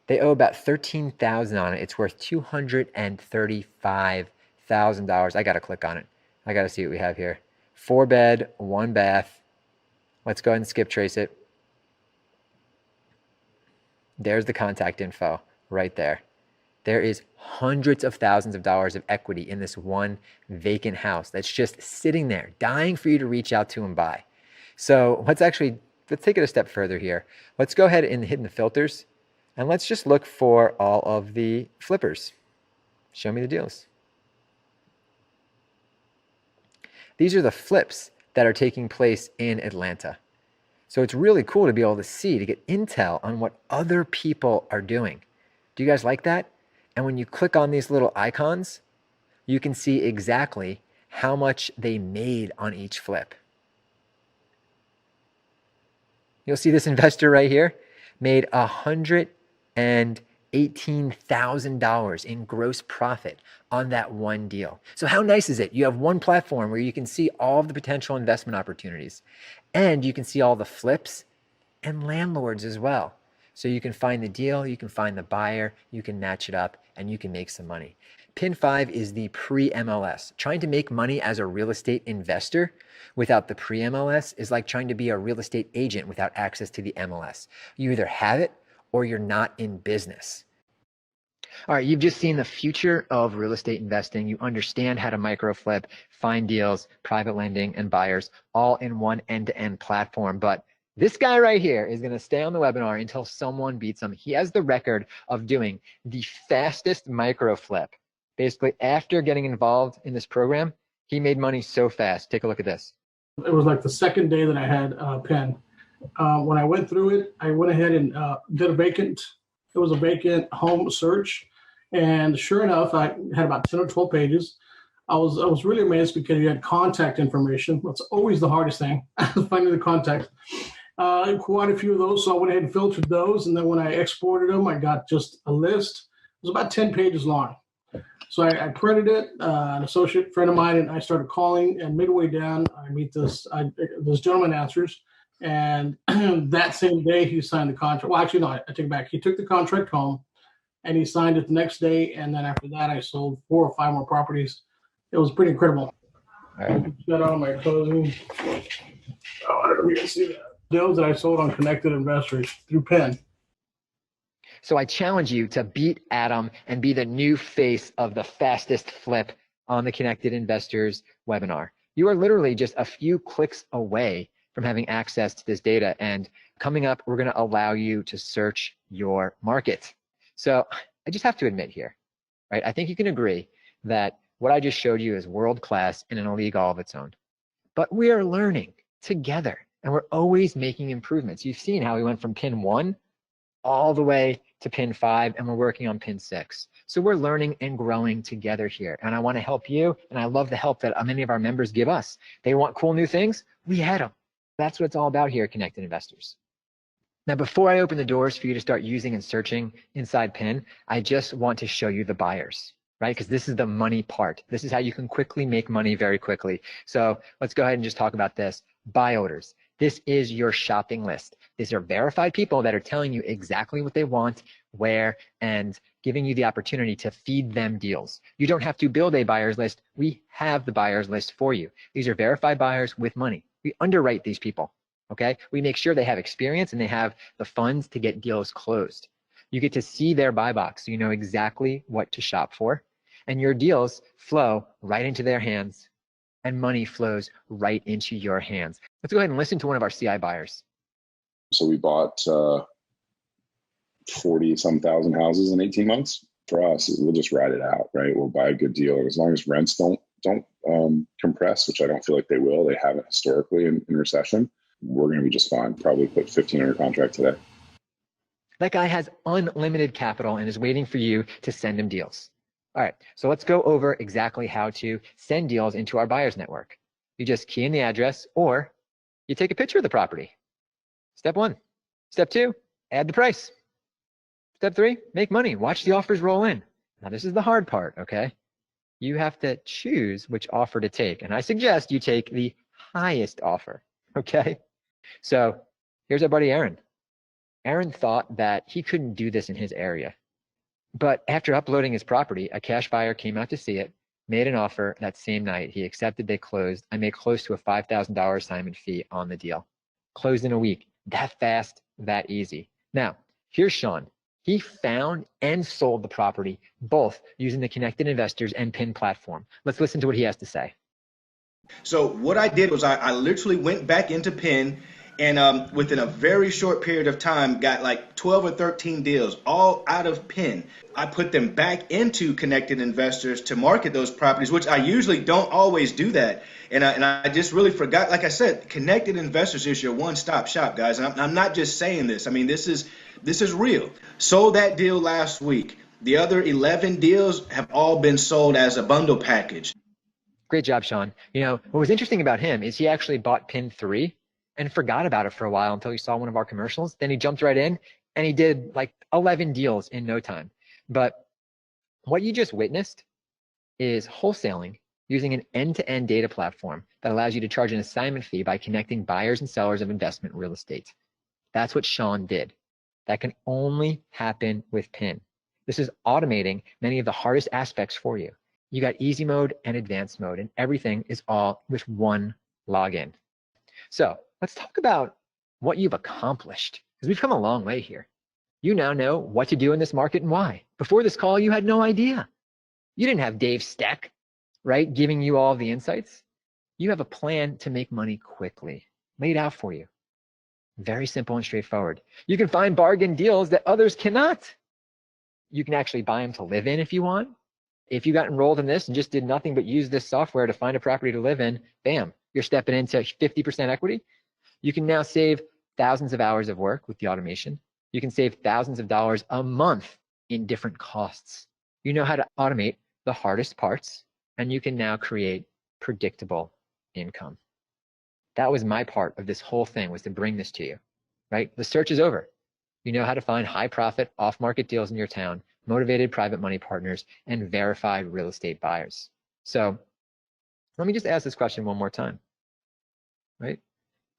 [SPEAKER 1] they owe about $13,000 on it. It's worth $235,000. I got to click on it. I got to see what we have here. 4-bed, 1-bath. Let's go ahead and skip trace it. There's the contact info right there. There is hundreds of thousands of dollars of equity in this one vacant house that's just sitting there, dying for you to reach out to and buy. So let's take it a step further here. Let's go ahead and hit the filters, and let's just look for all of the flippers. Show me the deals. These are the flips that are taking place in Atlanta. So it's really cool to be able to get intel on what other people are doing. Do you guys like that? And when you click on these little icons, you can see exactly how much they made on each flip. You'll see this investor right here made $118,000 in gross profit on that one deal. So how nice is it? You have one platform where you can see all of the potential investment opportunities, and you can see all the flips and landlords as well. So you can find the deal, you can find the buyer, you can match it up, and you can make some money. Pin 5 is the pre-MLS. Trying to make money as a real estate investor without the pre-MLS is like trying to be a real estate agent without access to the MLS. You either have it or you're not in business. All right, you've just seen the future of real estate investing. You understand how to micro flip, find deals, private lending, and buyers all in one end-to-end platform. But this guy right here is going to stay on the webinar until someone beats him. He has the record of doing the fastest micro flip. Basically, after getting involved in this program, he made money so fast. Take a look at this.
[SPEAKER 5] It was like the second day that I had PEN. When I went through it, I went ahead and did a vacant. It was a vacant home search, and sure enough, I had about 10 or 12 pages. I was really amazed because you had contact information. That's always the hardest thing, finding the contact. Quite a few of those, so I went ahead and filtered those, and then when I exported them, I got just a list. It was about 10 pages long. So I printed it, an associate friend of mine, and I started calling, and midway down, I meet this gentleman answers, and that same day he signed the contract. Well, actually, no, I take it back. He took the contract home, and he signed it the next day, and then after that, I sold 4 or 5 more properties. It was pretty incredible.
[SPEAKER 1] All right.
[SPEAKER 5] Got on my closing. Oh, I don't know if you can see that. Deals that I sold on Connected Investors through Penn.
[SPEAKER 1] So I challenge you to beat Adam and be the new face of the fastest flip on the Connected Investors webinar. You are literally just a few clicks away from having access to this data. And coming up, we're going to allow you to search your market. So I just have to admit here, right? I think you can agree that what I just showed you is world-class and in a league all of its own. But we are learning together and we're always making improvements. You've seen how we went from pin 1 all the way to pin 5 and we're working on pin 6. So we're learning and growing together here. And I want to help you. And I love the help that many of our members give us. They want cool new things. We had them. That's what it's all about here at Connected Investors. Now, before I open the doors for you to start using and searching inside PIN, I just want to show you the buyers, right? Because this is the money part. This is how you can quickly make money very quickly. So let's go ahead and just talk about this. Buy orders. This is your shopping list. These are verified people that are telling you exactly what they want, where, and giving you the opportunity to feed them deals. You don't have to build a buyer's list. We have the buyer's list for you. These are verified buyers with money. We underwrite these people, okay? We make sure they have experience and they have the funds to get deals closed. You get to see their buy box, so you know exactly what to shop for, and your deals flow right into their hands and money flows right into your hands. Let's go ahead and listen to one of our CI buyers.
[SPEAKER 6] So we bought 40-some thousand houses in 18 months. For us, we'll just ride it out, right? We'll buy a good deal. As long as rents don't compress, which I don't feel like they will. They haven't historically in recession. We're going to be just fine. Probably put 15 under contract today.
[SPEAKER 1] That guy has unlimited capital and is waiting for you to send him deals. All right, so let's go over exactly how to send deals into our buyers network. You just key in the address or you take a picture of the property. Step 1. Step 2, add the price. Step 3, make money. Watch the offers roll in. Now this is the hard part, okay? You have to choose which offer to take. And I suggest you take the highest offer, okay? So here's our buddy Aaron. Aaron thought that he couldn't do this in his area. But after uploading his property, a cash buyer came out to see it, made an offer that same night. He accepted, they closed. I made close to a $5,000 assignment fee on the deal. Closed in a week. That fast, that easy. Now, here's Sean. He found and sold the property, both using the Connected Investors and PIN platform. Let's listen to what he has to say.
[SPEAKER 7] So what I did was I literally went back into PIN and within a very short period of time got like 12 or 13 deals all out of PIN. I put them back into Connected Investors to market those properties, which I usually don't always do that. And I just really forgot. Like I said, Connected Investors is your one-stop shop, guys. And I'm not just saying this. I mean, this is real. Sold that deal last week. The other 11 deals have all been sold as a bundle package.
[SPEAKER 1] Great job, Sean. You know, what was interesting about him is he actually bought PIN 3 and forgot about it for a while until he saw one of our commercials. Then he jumped right in and he did like 11 deals in no time. But what you just witnessed is wholesaling using an end-to-end data platform that allows you to charge an assignment fee by connecting buyers and sellers of investment real estate. That's what Sean did. That can only happen with PIN. This is automating many of the hardest aspects for you. You got easy mode and advanced mode, and everything is all with one login. So let's talk about what you've accomplished, because we've come a long way here. You now know what to do in this market and why. Before this call, you had no idea. You didn't have Dave Steck, right, giving you all the insights. You have a plan to make money quickly, laid out for you. Very simple and straightforward. You can find bargain deals that others cannot. You can actually buy them to live in if you want. If you got enrolled in this and just did nothing but use this software to find a property to live in, bam, you're stepping into 50% equity. You can now save thousands of hours of work with the automation. You can save thousands of dollars a month in different costs. You know how to automate the hardest parts, and you can now create predictable income. That was my part of this whole thing, was to bring this to you, right? The search is over. You know how to find high profit, off-market deals in your town, motivated private money partners, and verified real estate buyers. So let me just ask this question one more time, right?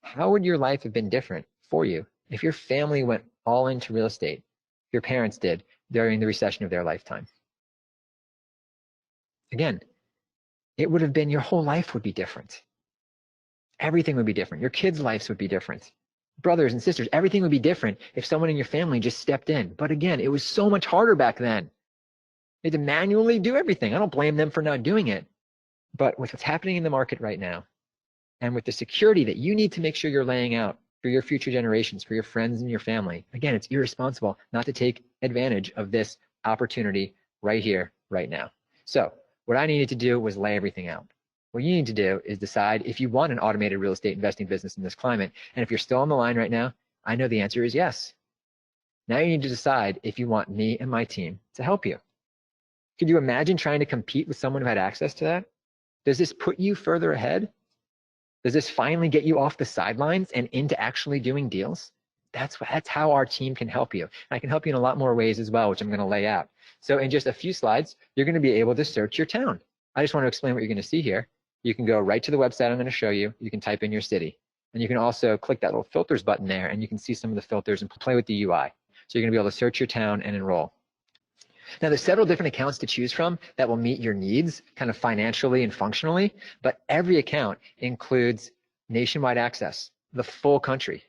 [SPEAKER 1] How would your life have been different for you if your family went all into real estate, your parents did during the recession of their lifetime? Again, it would have been, your whole life would be different. Everything would be different. Your kids' lives would be different. Brothers and sisters, everything would be different if someone in your family just stepped in. But again, it was so much harder back then. They had to manually do everything. I don't blame them for not doing it. But with what's happening in the market right now, and with the security that you need to make sure you're laying out for your future generations, for your friends and your family, again, it's irresponsible not to take advantage of this opportunity right here, right now. So what I needed to do was lay everything out. What you need to do is decide if you want an automated real estate investing business in this climate. And if you're still on the line right now, I know the answer is yes. Now you need to decide if you want me and my team to help you. Could you imagine trying to compete with someone who had access to that? Does this put you further ahead? Does this finally get you off the sidelines and into actually doing deals? That's how our team can help you. And I can help you in a lot more ways as well, which I'm going to lay out. So in just a few slides, you're going to be able to search your town. I just want to explain what you're going to see here. You can go right to the website I'm going to show you. You can type in your city. And you can also click that little filters button there, and you can see some of the filters and play with the UI. So you're going to be able to search your town and enroll. Now, there's several different accounts to choose from that will meet your needs kind of financially and functionally, but every account includes nationwide access, the full country,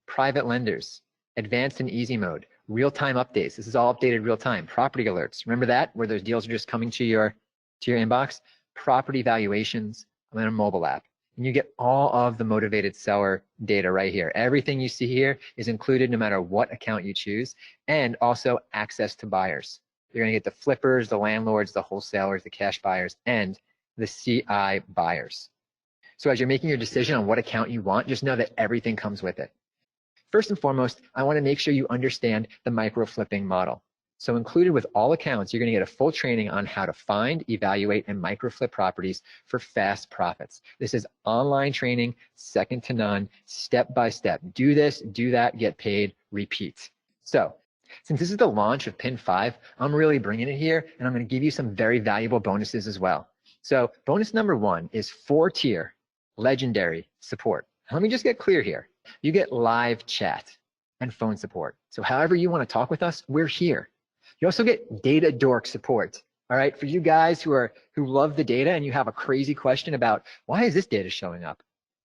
[SPEAKER 1] private lenders, advanced and easy mode, real-time updates. This is all updated real-time. Property alerts. Remember that, where those deals are just coming to your inbox? Property valuations, and then a mobile app. And you get all of the motivated seller data right here. Everything you see here is included no matter what account you choose, and also access to buyers. You're going to get the flippers, the landlords, the wholesalers, the cash buyers, and the CI buyers. So as you're making your decision on what account you want, just know that everything comes with it. First and foremost, I want to make sure you understand the micro flipping model. So included with all accounts, you're going to get a full training on how to find, evaluate, and micro flip properties for fast profits. This is online training, second to none, step by step. Do this, do that, get paid, repeat. So since this is the launch of Pin 5, I'm really bringing it here, and I'm going to give you some very valuable bonuses as well. So bonus number 1 is 4-tier legendary support. Let me just get clear here. You get live chat and phone support. So however you want to talk with us, we're here. You also get data dork support. All right, for you guys who love the data and you have a crazy question about why is this data showing up?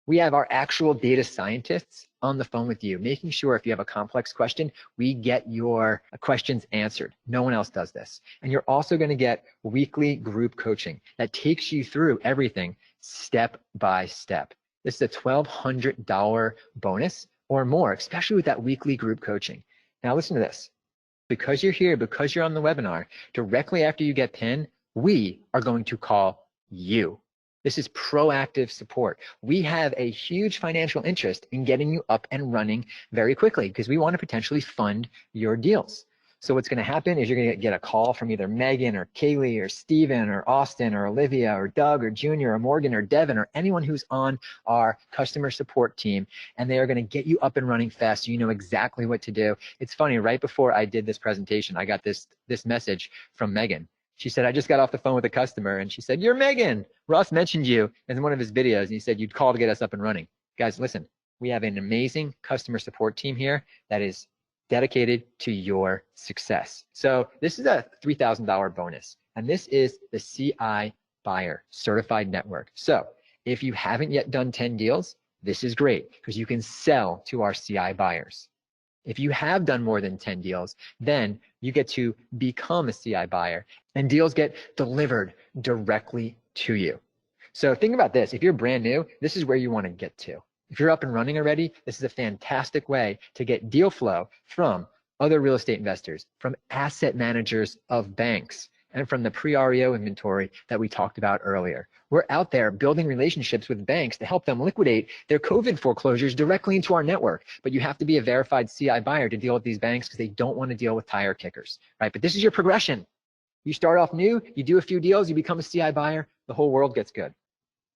[SPEAKER 1] We have our actual data scientists on the phone with you, making sure if you have a complex question, we get your questions answered. No one else does this. And you're also going to get weekly group coaching that takes you through everything step by step. This is a $1,200 bonus or more, especially with that weekly group coaching. Now listen to this. Because you're here, because you're on the webinar, directly after you get PIN, we are going to call you. This is proactive support. We have a huge financial interest in getting you up and running very quickly because we want to potentially fund your deals. So what's going to happen is you're going to get a call from either Megan or Kaylee or Steven or Austin or Olivia or Doug or Junior or Morgan or Devin or anyone who's on our customer support team, and they are going to get you up and running fast so you know exactly what to do. It's funny, right before I did this presentation, I got this message from Megan. She said, I just got off the phone with a customer, and she said, you're Megan. Ross mentioned you in one of his videos, and he said you'd call to get us up and running. Guys, listen, we have an amazing customer support team here that is dedicated to your success. So this is a $3,000 bonus, and this is the CI Buyer Certified Network. So if you haven't yet done 10 deals, this is great because you can sell to our CI buyers. If you have done more than 10 deals, then you get to become a CI buyer, and deals get delivered directly to you. So think about this. If you're brand new, this is where you want to get to. If you're up and running already, this is a fantastic way to get deal flow from other real estate investors, from asset managers of banks, and from the pre-REO inventory that we talked about earlier. We're out there building relationships with banks to help them liquidate their COVID foreclosures directly into our network. But you have to be a verified CI buyer to deal with these banks because they don't want to deal with tire kickers, right? But this is your progression. You start off new, you do a few deals, you become a CI buyer, the whole world gets good.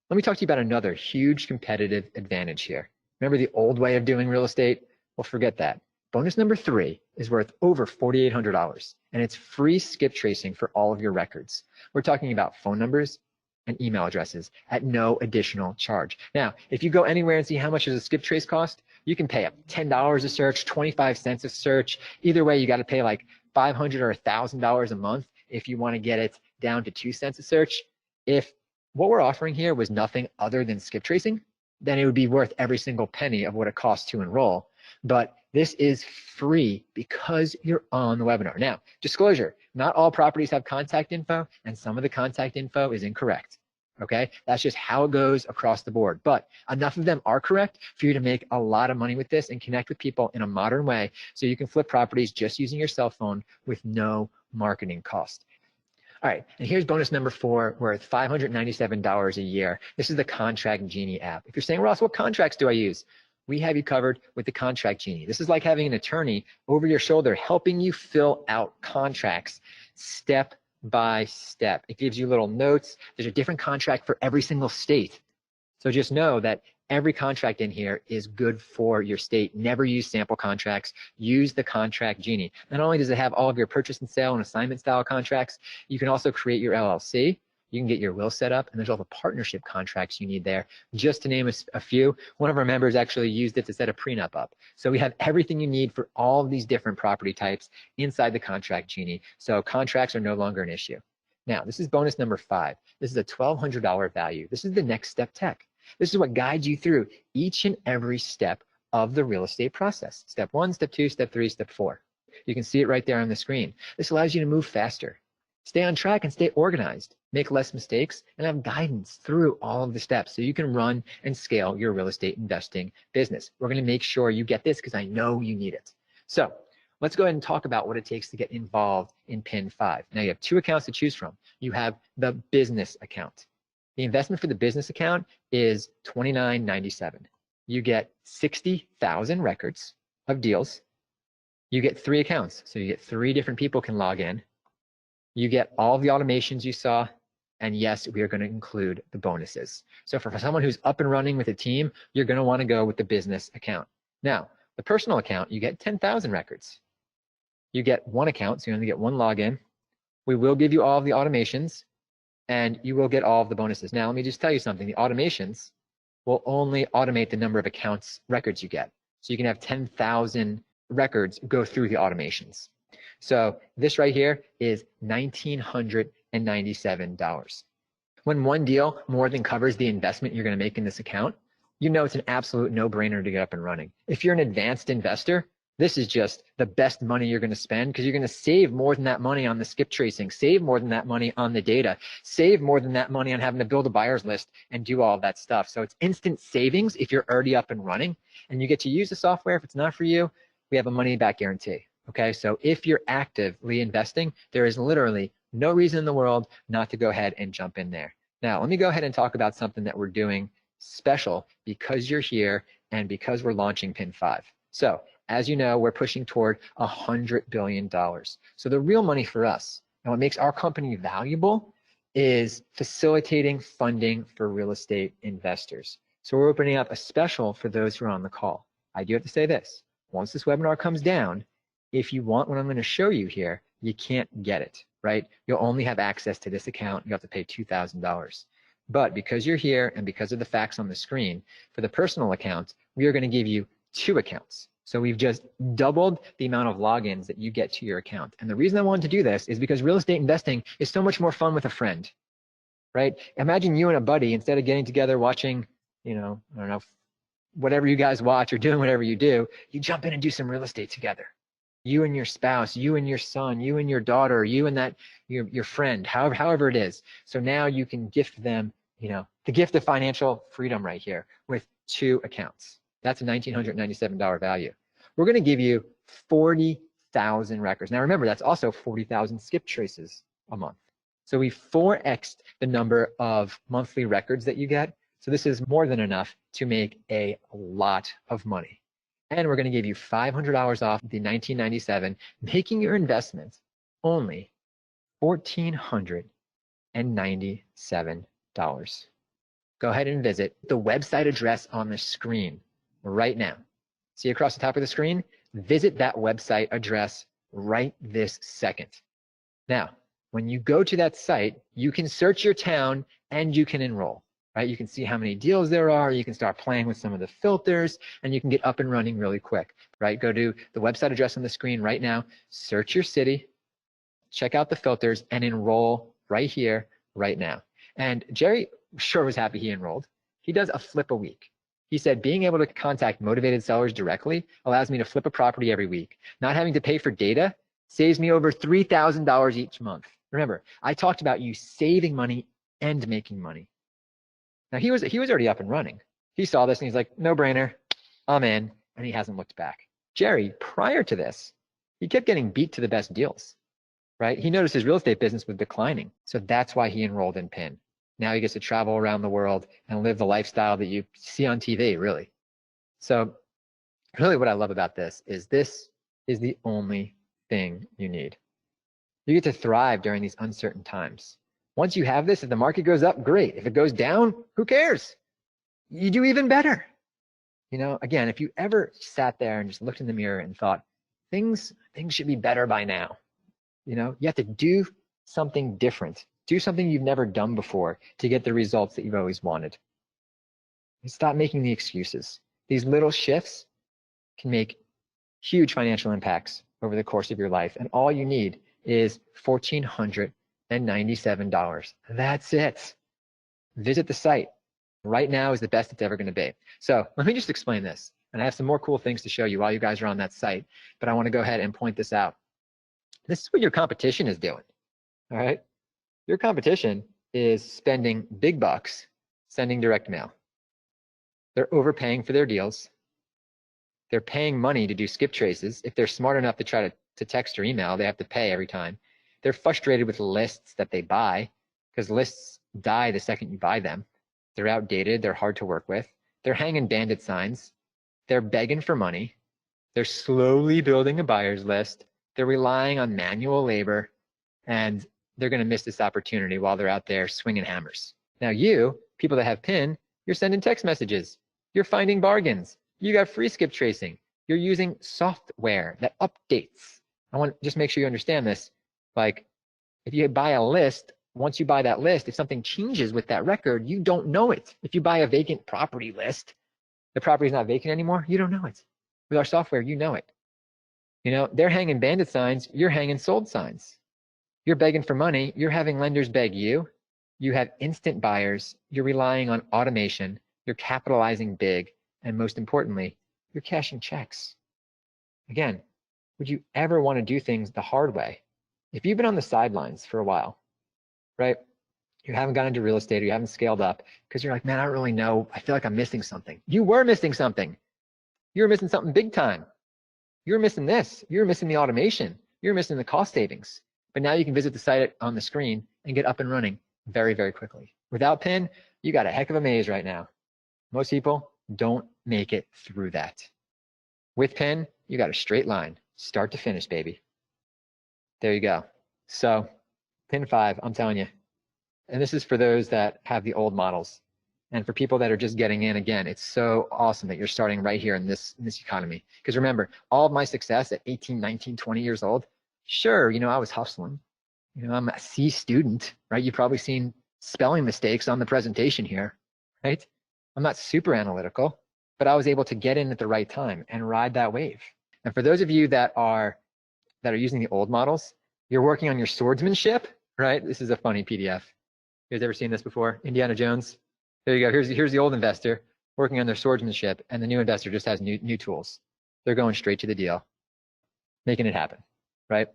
[SPEAKER 1] Let me talk to you about another huge competitive advantage here. Remember the old way of doing real estate? Well, forget that. Bonus number 3 is worth over $4,800, and it's free skip tracing for all of your records. We're talking about phone numbers and email addresses at no additional charge. Now, if you go anywhere and see how much does a skip trace cost, you can pay up $10 a search, 25 cents a search. Either way, you got to pay like $500 or $1,000 a month if you want to get it down to 2 cents a search. If what we're offering here was nothing other than skip tracing, then it would be worth every single penny of what it costs to enroll. But this is free because you're on the webinar. Now, disclosure, not all properties have contact info, and some of the contact info is incorrect. Okay, that's just how it goes across the board. But enough of them are correct for you to make a lot of money with this and connect with people in a modern way so you can flip properties just using your cell phone with no marketing cost. All right, and here's bonus number 4, worth $597 a year. This is the Contract Genie app. If you're saying, Ross, what contracts do I use? We have you covered with the Contract Genie. This is like having an attorney over your shoulder helping you fill out contracts step by step. It gives you little notes. There's a different contract for every single state. So just know that every contract in here is good for your state. Never use sample contracts. Use the Contract Genie. Not only does it have all of your purchase and sale and assignment style contracts, you can also create your LLC. You can get your will set up, and there's all the partnership contracts you need there. Just to name a few, one of our members actually used it to set a prenup up. So we have everything you need for all of these different property types inside the Contract Genie. So contracts are no longer an issue. Now, this is bonus number 5. This is a $1,200 value. This is the Next Step Tech. This is what guides you through each and every step of the real estate process. Step 1, step 2, step 3, step 4. You can see it right there on the screen. This allows you to move faster, stay on track and stay organized, make less mistakes, and have guidance through all of the steps so you can run and scale your real estate investing business. We're going to make sure you get this because I know you need it. So let's go ahead and talk about what it takes to get involved in PIN 5. Now you have 2 accounts to choose from. You have the business account. The investment for the business account is $29.97. You get 60,000 records of deals. You get 3 accounts. So you get 3 different people can log in. You get all the automations you saw. And yes, we are going to include the bonuses. So for someone who's up and running with a team, you're going to want to go with the business account. Now, the personal account, you get 10,000 records. You get 1 account, so you only get 1 login. We will give you all of the automations, and you will get all of the bonuses. Now, let me just tell you something. The automations will only automate the number of accounts records you get. So you can have 10,000 records go through the automations. So this right here is $1,997. When one deal more than covers the investment you're going to make in this account, you know it's an absolute no-brainer to get up and running. If you're an advanced investor, this is just the best money you're going to spend because you're going to save more than that money on the skip tracing, save more than that money on the data, save more than that money on having to build a buyer's list and do all of that stuff. So it's instant savings if you're already up and running, and you get to use the software. If it's not for you, we have a money back guarantee. Okay, so if you're actively investing, there is literally no reason in the world not to go ahead and jump in there. Now, let me go ahead and talk about something that we're doing special because you're here and because we're launching PIN 5. So as you know, we're pushing toward $100 billion. So the real money for us and what makes our company valuable is facilitating funding for real estate investors. So we're opening up a special for those who are on the call. I do have to say this. Once this webinar comes down, if you want what I'm going to show you here, you can't get it, right? You'll only have access to this account. You have to pay $2,000. But because you're here and because of the facts on the screen, for the personal account, we are going to give you 2 accounts. So we've just doubled the amount of logins that you get to your account. And the reason I wanted to do this is because real estate investing is so much more fun with a friend, right? Imagine you and a buddy, instead of getting together watching, I don't know, whatever you guys watch or doing whatever you do, you jump in and do some real estate together. You and your spouse, you and your son, you and your daughter, you and your friend, however it is. So now you can gift them, the gift of financial freedom right here with 2 accounts. That's a $1,997 value. We're going to give you 40,000 records. Now remember, that's also 40,000 skip traces a month. So we 4x'd the number of monthly records that you get. So this is more than enough to make a lot of money. And we're going to give you $500 off the $1,997, making your investment only $1,497. Go ahead and visit the website address on the screen right now. See across the top of the screen? Visit that website address right this second. Now, when you go to that site, you can search your town and you can enroll. Right? You can see how many deals there are. You can start playing with some of the filters, and you can get up and running really quick. Right? Go to the website address on the screen right now, search your city, check out the filters, and enroll right here, right now. And Jerry sure was happy he enrolled. He does a flip a week. He said, being able to contact motivated sellers directly allows me to flip a property every week. Not having to pay for data saves me over $3,000 each month. Remember, I talked about you saving money and making money. Now he was already up and running. He saw this and he's like, no brainer, I'm in, and he hasn't looked back. Jerry, prior to this, he kept getting beat to the best deals, right? He noticed his real estate business was declining. So that's why he enrolled in PIN. Now he gets to travel around the world and live the lifestyle that you see on TV, really. So really what I love about this is the only thing you need. You get to thrive during these uncertain times. Once you have this, if the market goes up, great. If it goes down, who cares? You do even better. You know, again, if you ever sat there and just looked in the mirror and thought, things should be better by now, you know, you have to do something different. Do something you've never done before to get the results that you've always wanted. And stop making the excuses. These little shifts can make huge financial impacts over the course of your life. And all you need is $1,497. That's it. Visit the site. Right now is the best it's ever going to be. So let me just explain this. And I have some more cool things to show you while you guys are on that site. But I want to go ahead and point this out. This is what your competition is doing. All right. Your competition is spending big bucks sending direct mail. They're overpaying for their deals. They're paying money to do skip traces. If they're smart enough to try to text or email, they have to pay every time. They're frustrated with lists that they buy because lists die the second you buy them. They're outdated. They're hard to work with. They're hanging bandit signs. They're begging for money. They're slowly building a buyer's list. They're relying on manual labor, and they're going to miss this opportunity while they're out there swinging hammers. Now you, people that have PIN, you're sending text messages. You're finding bargains. You got free skip tracing. You're using software that updates. I want to just make sure you understand this. Like, if you buy a list, once you buy that list, if something changes with that record, you don't know it. If you buy a vacant property list, the property is not vacant anymore, you don't know it. With our software, you know it. You know, they're hanging bandit signs, you're hanging sold signs. You're begging for money, you're having lenders beg you. You have instant buyers, you're relying on automation, you're capitalizing big, and most importantly, you're cashing checks. Again, would you ever want to do things the hard way? If you've been on the sidelines for a while, right? You haven't gotten into real estate or you haven't scaled up because you're like, man, I don't really know. I feel like I'm missing something. You were missing something. You were missing something big time. You were missing this. You were missing the automation. You were missing the cost savings. But now you can visit the site on the screen and get up and running very, very quickly. Without PIN, you got a heck of a maze right now. Most people don't make it through that. With PIN, you got a straight line, start to finish, baby. There you go. So PIN 5, I'm telling you. And this is for those that have the old models. And for people that are just getting in, again, it's so awesome that you're starting right here in this economy. Because remember, all of my success at 18, 19, 20 years old, sure, you know, I was hustling. You know, I'm a C student, right? You've probably seen spelling mistakes on the presentation here, right? I'm not super analytical, but I was able to get in at the right time and ride that wave. And for those of you that are using the old models, you're working on your swordsmanship, right? This is a funny PDF. You guys ever seen this before? Indiana Jones. There you go. Here's the old investor working on their swordsmanship, and the new investor just has new tools. They're going straight to the deal, making it happen, right?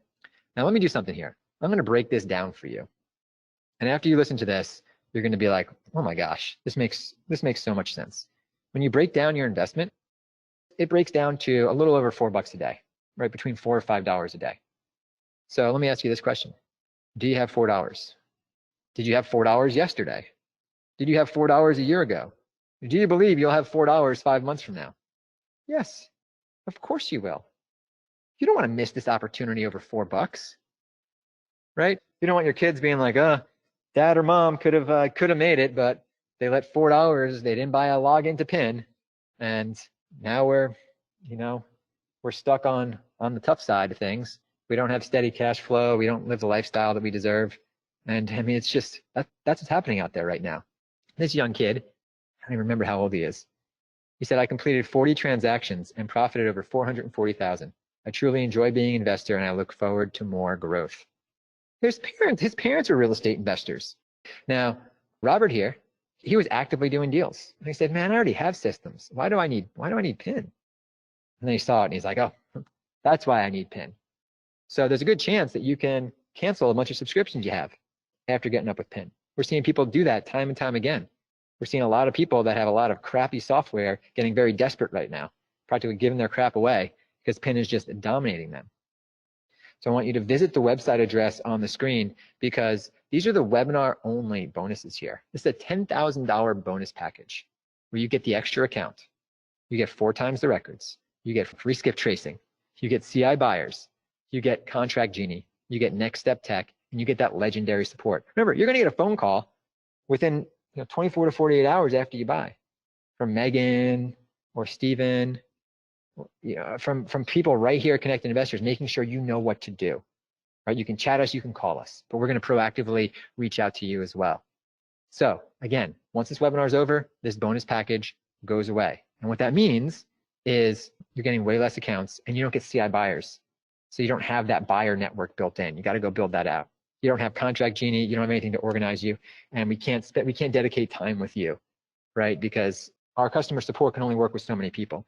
[SPEAKER 1] Now let me do something here. I'm going to break this down for you. And after you listen to this, you're going to be like, oh my gosh, this makes so much sense. When you break down your investment, it breaks down to a little over $4 a day, right? Between $4 or $5 a day. So let me ask you this question. Do you have $4? Did you have $4 yesterday? Did you have $4 a year ago? Do you believe you'll have $4 5 months from now? Yes, of course you will. You don't want to miss this opportunity over $4, right? You don't want your kids being like, dad or mom could have made it, but they let $4, they didn't buy a login to PIN, and now we're stuck on the tough side of things. We don't have steady cash flow. We don't live the lifestyle that we deserve. And I mean, it's just, that's what's happening out there right now. This young kid, I don't even remember how old he is. He said, I completed 40 transactions and profited over $440,000. I truly enjoy being an investor and I look forward to more growth. His parents were real estate investors. Now, Robert here, he was actively doing deals. And he said, man, I already have systems. Why do I need PIN? And then he saw it and he's like, oh, that's why I need PIN. So there's a good chance that you can cancel a bunch of subscriptions you have after getting up with PIN. We're seeing people do that time and time again. We're seeing a lot of people that have a lot of crappy software getting very desperate right now, practically giving their crap away because PIN is just dominating them. So I want you to visit the website address on the screen because these are the webinar only bonuses here. This is a $10,000 bonus package where you get the extra account. You get 4 times the records. You get free skip tracing. You get CI buyers. You get Contract Genie. You get Next Step Tech, and you get that legendary support. Remember, you're going to get a phone call within 24 to 48 hours after you buy from Megan or Steven, from people right here at Connected Investors, making sure you know what to do. Right? You can chat us, you can call us, but we're going to proactively reach out to you as well. So again, once this webinar is over, this bonus package goes away. And what that means is you're getting way less accounts and you don't get CI buyers. So you don't have that buyer network built in. You got to go build that out. You don't have Contract Genie. You don't have anything to organize you. And we can't dedicate time with you, right? Because our customer support can only work with so many people.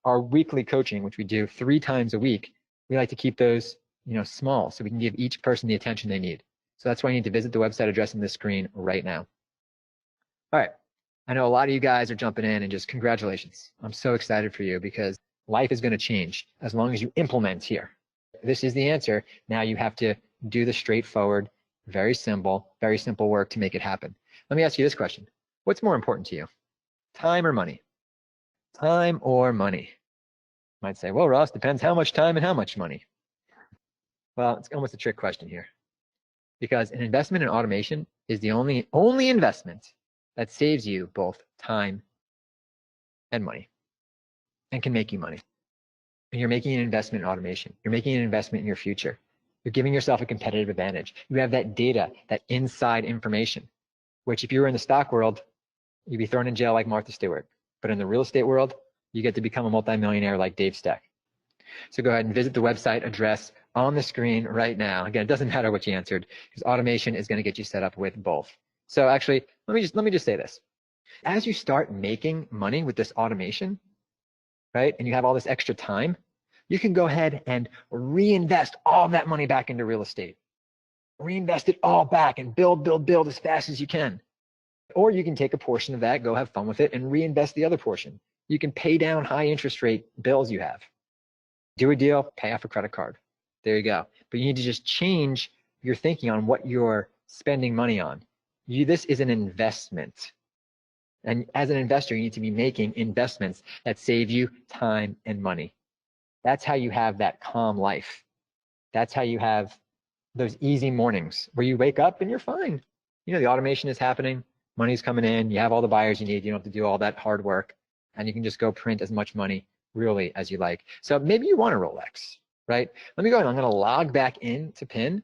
[SPEAKER 1] Our weekly coaching, which we do 3 times a week, we like to keep those small so we can give each person the attention they need. So that's why you need to visit the website address on this screen right now. All right. I know a lot of you guys are jumping in and just congratulations. I'm so excited for you because life is going to change as long as you implement here. This is the answer. Now you have to do the straightforward, very simple work to make it happen. Let me ask you this question. What's more important to you? Time or money? Time or money? You might say, well, Ross, depends how much time and how much money. Well, it's almost a trick question here because an investment in automation is the only investment that saves you both time and money and can make you money. And you're making an investment in automation. You're making an investment in your future. You're giving yourself a competitive advantage. You have that data, that inside information, which if you were in the stock world, you'd be thrown in jail like Martha Stewart. But in the real estate world, you get to become a multimillionaire like Dave Steck. So go ahead and visit the website address on the screen right now. Again, it doesn't matter what you answered because automation is going to get you set up with both. So actually, let me just say this. As you start making money with this automation, right, and you have all this extra time, you can go ahead and reinvest all that money back into real estate. Reinvest it all back and build as fast as you can. Or you can take a portion of that, go have fun with it, and reinvest the other portion. You can pay down high interest rate bills you have. Do a deal, pay off a credit card. There you go. But you need to just change your thinking on what you're spending money on. This is an investment. And as an investor, you need to be making investments that save you time and money. That's how you have that calm life. That's how you have those easy mornings where you wake up and you're fine. The automation is happening, money's coming in, you have all the buyers you need, you don't have to do all that hard work, and you can just go print as much money really as you like. So maybe you want a Rolex, right? Let me go ahead. I'm going to log back into PIN,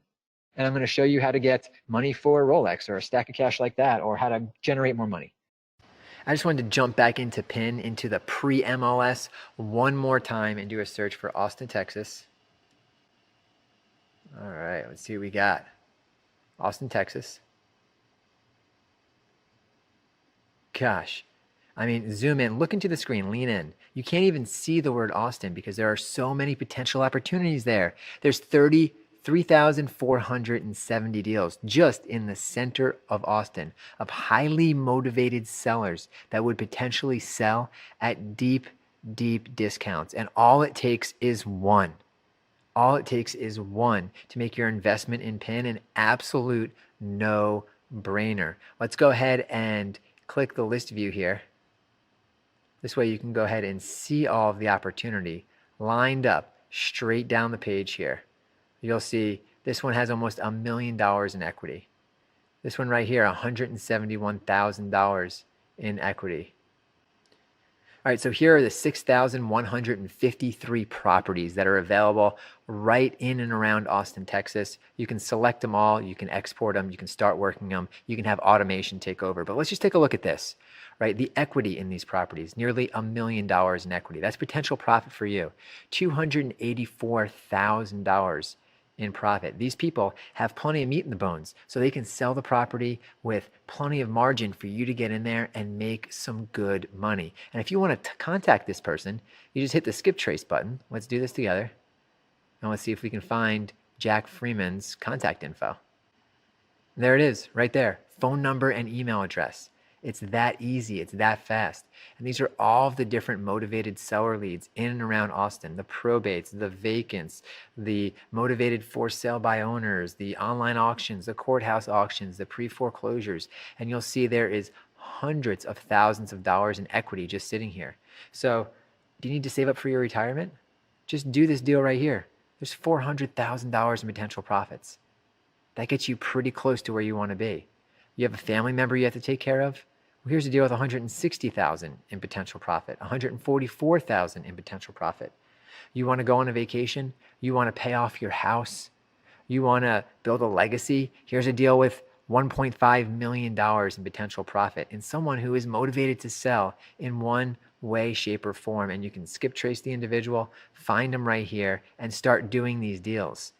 [SPEAKER 1] and I'm going to show you how to get money for a Rolex or a stack of cash like that, or how to generate more money. I just wanted to jump back into PIN, into the pre-MLS one more time and do a search for Austin, Texas. All right, let's see what we got. Austin, Texas. Gosh, I mean, zoom in, look into the screen, lean in. You can't even see the word Austin because there are so many potential opportunities there. There's 33,470 deals just in the center of Austin of highly motivated sellers that would potentially sell at deep discounts. And all it takes is one. All it takes is one to make your investment in PIN an absolute no-brainer. Let's go ahead and click the list view here. This way you can go ahead and see all of the opportunity lined up straight down the page here. You'll see this one has almost $1 million in equity. This one right here, $171,000 in equity. All right, so here are the 6,153 properties that are available right in and around Austin, Texas. You can select them all, you can export them, you can start working them, you can have automation take over. But let's just take a look at this, right? The equity in these properties, nearly $1 million in equity. That's potential profit for you. $284,000 in profit. These people have plenty of meat in the bones, so they can sell the property with plenty of margin for you to get in there and make some good money. And if you want to contact this person, you just hit the skip trace button. Let's do this together. And let's see if we can find Jack Freeman's contact info. There it is, right there. Phone number and email address. It's that easy. It's that fast. And these are all of the different motivated seller leads in and around Austin. The probates, the vacants, the motivated for sale by owners, the online auctions, the courthouse auctions, the pre-foreclosures. And you'll see there is hundreds of thousands of dollars in equity just sitting here. So do you need to save up for your retirement? Just do this deal right here. There's $400,000 in potential profits. That gets you pretty close to where you want to be. You have a family member you have to take care of? Well, here's a deal with $160,000 in potential profit, $144,000 in potential profit. You want to go on a vacation? You want to pay off your house? You want to build a legacy? Here's a deal with $1.5 million in potential profit in someone who is motivated to sell in one way, shape, or form. And you can skip trace the individual, find them right here, and start doing these deals.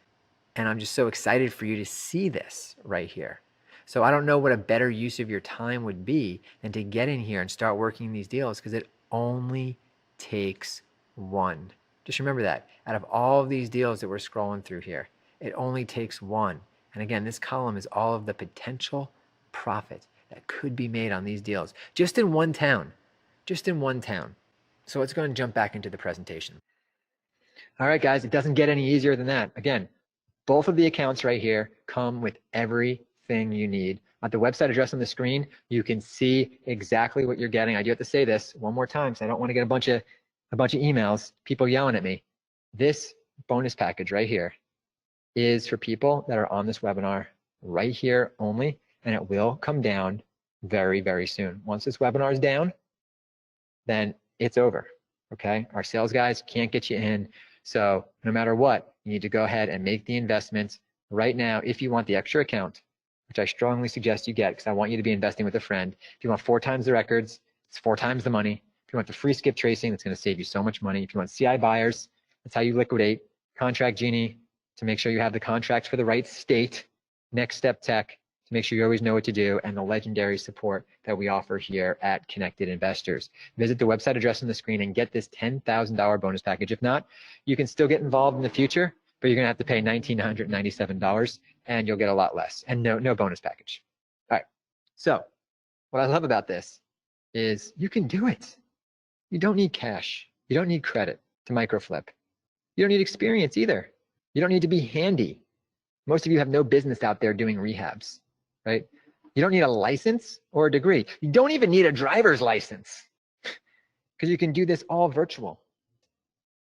[SPEAKER 1] And I'm just so excited for you to see this right here. So I don't know what a better use of your time would be than to get in here and start working these deals, because it only takes one. Just remember that. Out of all of these deals that we're scrolling through here, it only takes one. And again, this column is all of the potential profit that could be made on these deals. Just in one town. Just in one town. So let's go and jump back into the presentation. All right, guys, it doesn't get any easier than that. Again, both of the accounts right here come with everything you need. At the website address on the screen, you can see exactly what you're getting. I do have to say this one more time, so I don't want to get a bunch of emails, people yelling at me. This bonus package right here is for people that are on this webinar right here only, and it will come down very, very soon. Once this webinar is down, then it's over, okay? Our sales guys can't get you in, so no matter what, you need to go ahead and make the investments right now if you want the extra account, which I strongly suggest you get, because I want you to be investing with a friend. If you want 4 times the records, it's 4 times the money. If you want the free skip tracing, that's going to save you so much money. If you want CI buyers, that's how you liquidate. Contract Genie, to make sure you have the contracts for the right state. Next Step Tech, to make sure you always know what to do, and the legendary support that we offer here at Connected Investors. Visit the website address on the screen and get this $10,000 bonus package. If not, you can still get involved in the future, but you're going to have to pay $1,997, and you'll get a lot less, and no bonus package. All right, so what I love about this is you can do it. You don't need cash. You don't need credit to microflip. You don't need experience either. You don't need to be handy. Most of you have no business out there doing rehabs, right? You don't need a license or a degree. You don't even need a driver's license, because you can do this all virtual.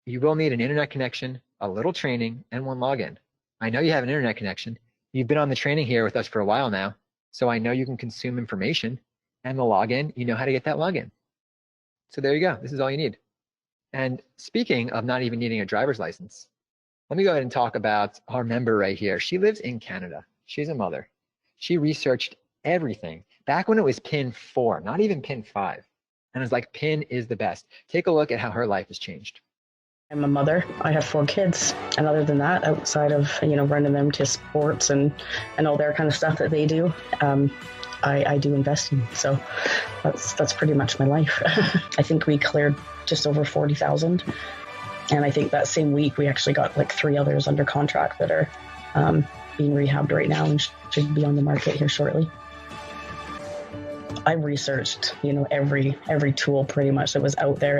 [SPEAKER 1] You will need an internet connection, a little training, and 1 login. I know you have an internet connection. You've been on the training here with us for a while now, so I know you can consume information, and the login, you know how to get that login. So there you go. This is all you need. And speaking of not even needing a driver's license, let me go ahead and talk about our member right here. She lives in Canada. She's a mother. She researched everything back when it was pin 4, not even pin 5. And it's like, pin is the best. Take a look at how her life has changed.
[SPEAKER 8] I'm a mother. I have 4 kids. And other than that, outside of, running them to sports and all their kind of stuff that they do, I do investing. So that's pretty much my life. I think we cleared just over 40,000. And I think that same week we actually got like 3 others under contract that are being rehabbed right now and should be on the market here shortly. I researched, every tool pretty much that was out there,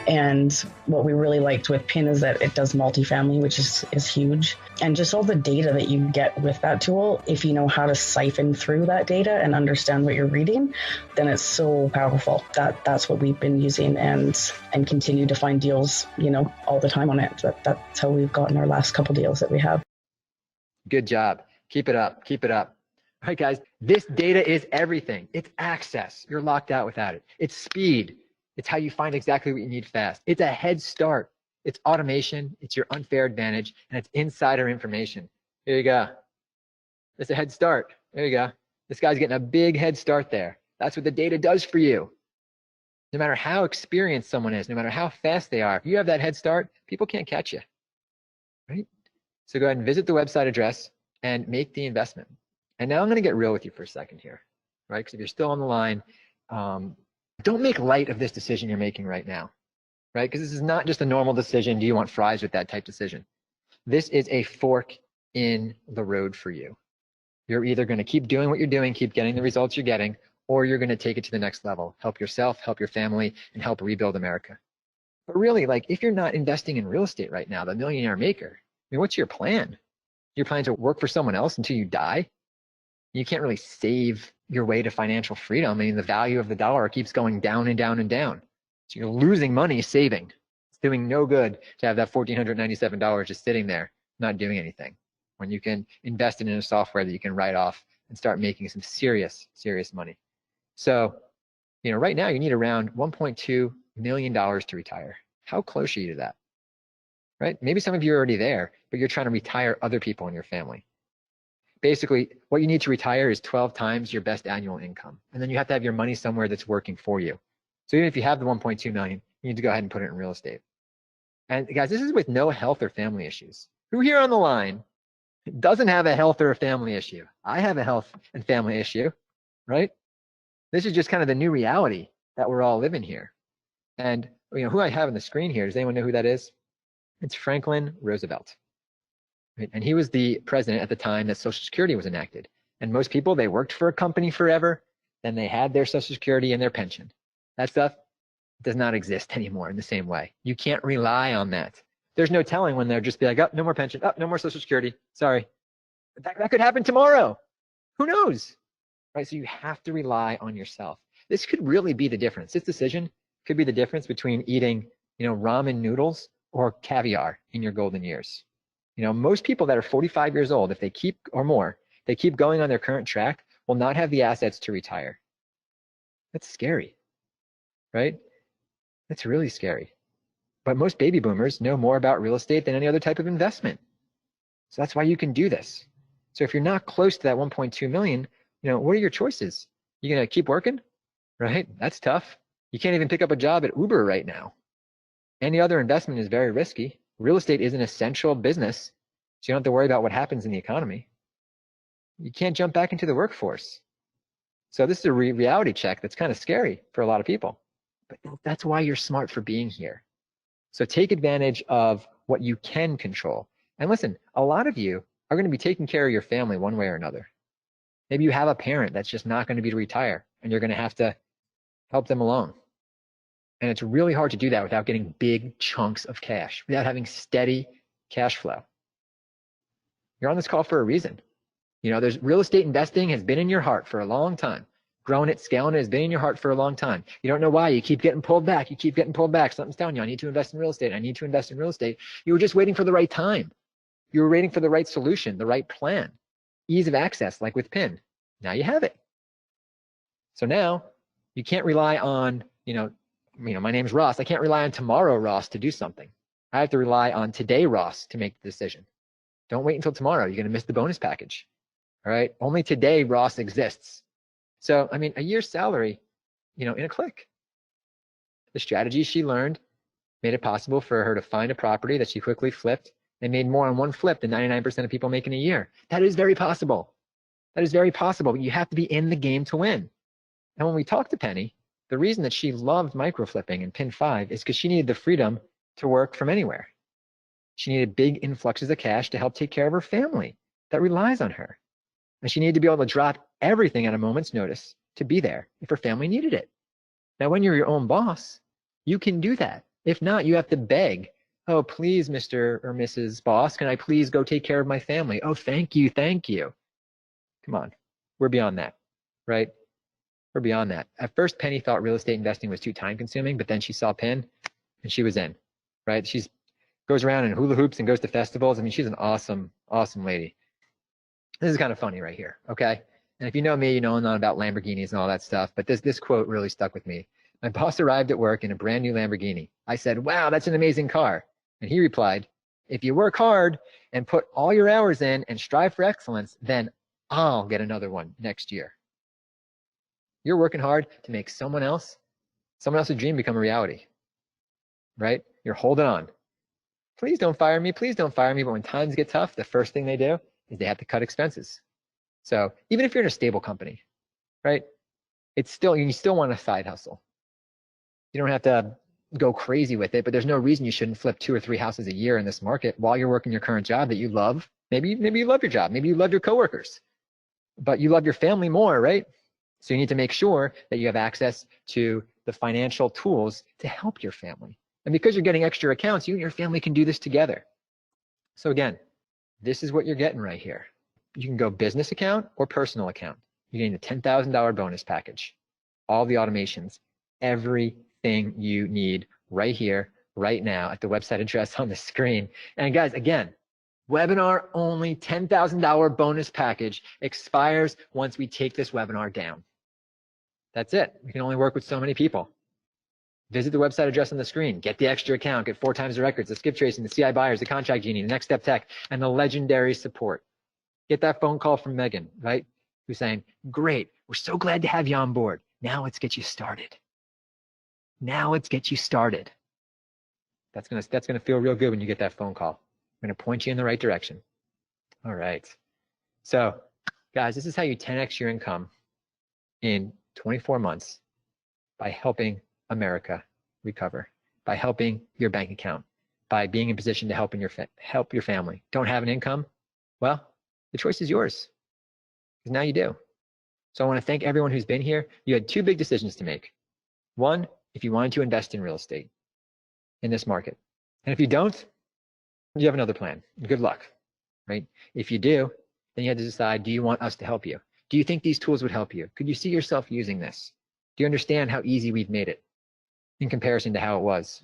[SPEAKER 8] and what we really liked with PIN is that it does multifamily, which is huge, and just all the data that you get with that tool. If you know how to siphon through that data and understand what you're reading, then it's so powerful. That's what we've been using and continue to find deals, all the time on it. That's how we've gotten our last couple deals that we have.
[SPEAKER 1] Good job. Keep it up. Keep it up. All right, guys, this data is everything. It's access. You're locked out without it. It's speed. It's how you find exactly what you need fast. It's a head start. It's automation. It's your unfair advantage, and it's insider information. Here you go. It's a head start. There you go. This guy's getting a big head start there. That's what the data does for you. No matter how experienced someone is, no matter how fast they are, if you have that head start, people can't catch you, right? So go ahead and visit the website address and make the investment. And now I'm going to get real with you for a second here, right? Because if you're still on the line, don't make light of this decision you're making right now, right? Because this is not just a normal decision. Do you want fries with that type decision? This is a fork in the road for you. You're either going to keep doing what you're doing, keep getting the results you're getting, or you're going to take it to the next level, help yourself, help your family, and help rebuild America. But really, like, if you're not investing in real estate right now, the millionaire maker, I mean, what's your plan? You're planning to work for someone else until you die? You can't really save your way to financial freedom. I mean, the value of the dollar keeps going down and down and down. So you're losing money saving. It's doing no good to have that $1,497 just sitting there, not doing anything, when you can invest it in a software that you can write off and start making some serious, serious money. So, you know, right now you need around $1.2 million to retire. How close are you to that? Right? Maybe some of you are already there, but you're trying to retire other people in your family. Basically, what you need to retire is 12 times your best annual income. And then you have to have your money somewhere that's working for you. So even if you have the 1.2 million, you need to go ahead and put it in real estate. And guys, this is with no health or family issues. Who here on the line doesn't have a health or a family issue? I have a health and family issue, right? This is just kind of the new reality that we're all living here. And you know who I have on the screen here, does anyone know who that is? It's Franklin Roosevelt. Right? And he was the president at the time that Social Security was enacted. And most people, they worked for a company forever, then they had their Social Security and their pension. That stuff does not exist anymore in the same way. You can't rely on that. There's no telling when they'll just be like, oh, no more pension, oh, no more Social Security, sorry. That could happen tomorrow. Who knows? Right? So you have to rely on yourself. This could really be the difference. This decision could be the difference between eating, you know, ramen noodles or caviar in your golden years. You know, most people that are 45 years old, if they keep, or more, they keep going on their current track, will not have the assets to retire. That's scary, right? That's really scary. But most baby boomers know more about real estate than any other type of investment. So that's why you can do this. So if you're not close to that 1.2 million, you know, what are your choices? You gonna keep working, right? That's tough. You can't even pick up a job at Uber right now. Any other investment is very risky. Real estate is an essential business, so you don't have to worry about what happens in the economy. You can't jump back into the workforce. So this is a reality check that's kind of scary for a lot of people. But that's why you're smart for being here. So take advantage of what you can control. And listen, a lot of you are going to be taking care of your family one way or another. Maybe you have a parent that's just not going to be to retire, and you're going to have to help them along. And it's really hard to do that without getting big chunks of cash, without having steady cash flow. You're on this call for a reason. You know, there's real estate investing has been in your heart for a long time. Growing it, scaling it has been in your heart for a long time. You don't know why. You keep getting pulled back. You keep getting pulled back. Something's telling you, I need to invest in real estate. I need to invest in real estate. You were just waiting for the right time. You were waiting for the right solution, the right plan. Ease of access, like with PIN. Now you have it. So now you can't rely on, my name's Ross. I can't rely on tomorrow Ross to do something. I have to rely on today Ross to make the decision. Don't wait until tomorrow. You're going to miss the bonus package. All right. Only today Ross exists. So, I mean, a year's salary, in a click. The strategy she learned made it possible for her to find a property that she quickly flipped and made more on one flip than 99% of people make in a year. That is very possible. That is very possible, but you have to be in the game to win. And when we talked to Penny, the reason that she loved micro flipping and PIN 5 is because she needed the freedom to work from anywhere. She needed big influxes of cash to help take care of her family that relies on her. And she needed to be able to drop everything at a moment's notice to be there if her family needed it. Now, when you're your own boss, you can do that. If not, you have to beg. Oh, please, Mr. or Mrs. Boss, can I please go take care of my family? Oh, thank you, thank you. Come on, we're beyond that, right? We're beyond that. At first, Penny thought real estate investing was too time consuming, but then she saw PIN and she was in, right? She goes around in hula hoops and goes to festivals. I mean, she's an awesome, awesome lady. This is kind of funny right here, okay? And if you know me, you know not about Lamborghinis and all that stuff, but this quote really stuck with me. My boss arrived at work in a brand new Lamborghini. I said, wow, that's an amazing car. And he replied, if you work hard and put all your hours in and strive for excellence, then I'll get another one next year. You're working hard to make someone else's dream become a reality, right? You're holding on. please don't fire me, please don't fire me. But when times get tough, the first thing they do is they have to cut expenses. So even if you're in a stable company, right, it's still, you still want a side hustle. You don't have to go crazy with it, but there's no reason you shouldn't flip 2 or 3 houses a year in this market while you're working your current job that you love. Maybe you love your job. Maybe you love your coworkers, but you love your family more, right? So you need to make sure that you have access to the financial tools to help your family. And because you're getting extra accounts, you and your family can do this together. So again, this is what you're getting right here. You can go business account or personal account. You're getting the $10,000 bonus package, all the automations, everything you need right here, right now at the website address on the screen. And guys, again, webinar only $10,000 bonus package expires once we take this webinar down. That's it. We can only work with so many people. Visit the website address on the screen, get the extra account, get 4 times the records, the skip tracing, the CI buyers, the contract genie, the next step tech, and the legendary support. Get that phone call from Megan, right? Who's saying, great, we're so glad to have you on board. Now let's get you started. Now let's get you started. That's gonna feel real good when you get that phone call. I'm gonna point you in the right direction. All right. So guys, this is how you 10x your income in 24 months by helping America recover, by helping your bank account, by being in position to help your family. Don't have an income? Well, the choice is yours, because now you do. So I want to thank everyone who's been here. You had 2 big decisions to make. One, if you wanted to invest in real estate in this market. And if you don't, you have another plan. Good luck, right? If you do, then you had to decide, do you want us to help you? Do you think these tools would help you? Could you see yourself using this? Do you understand how easy we've made it in comparison to how it was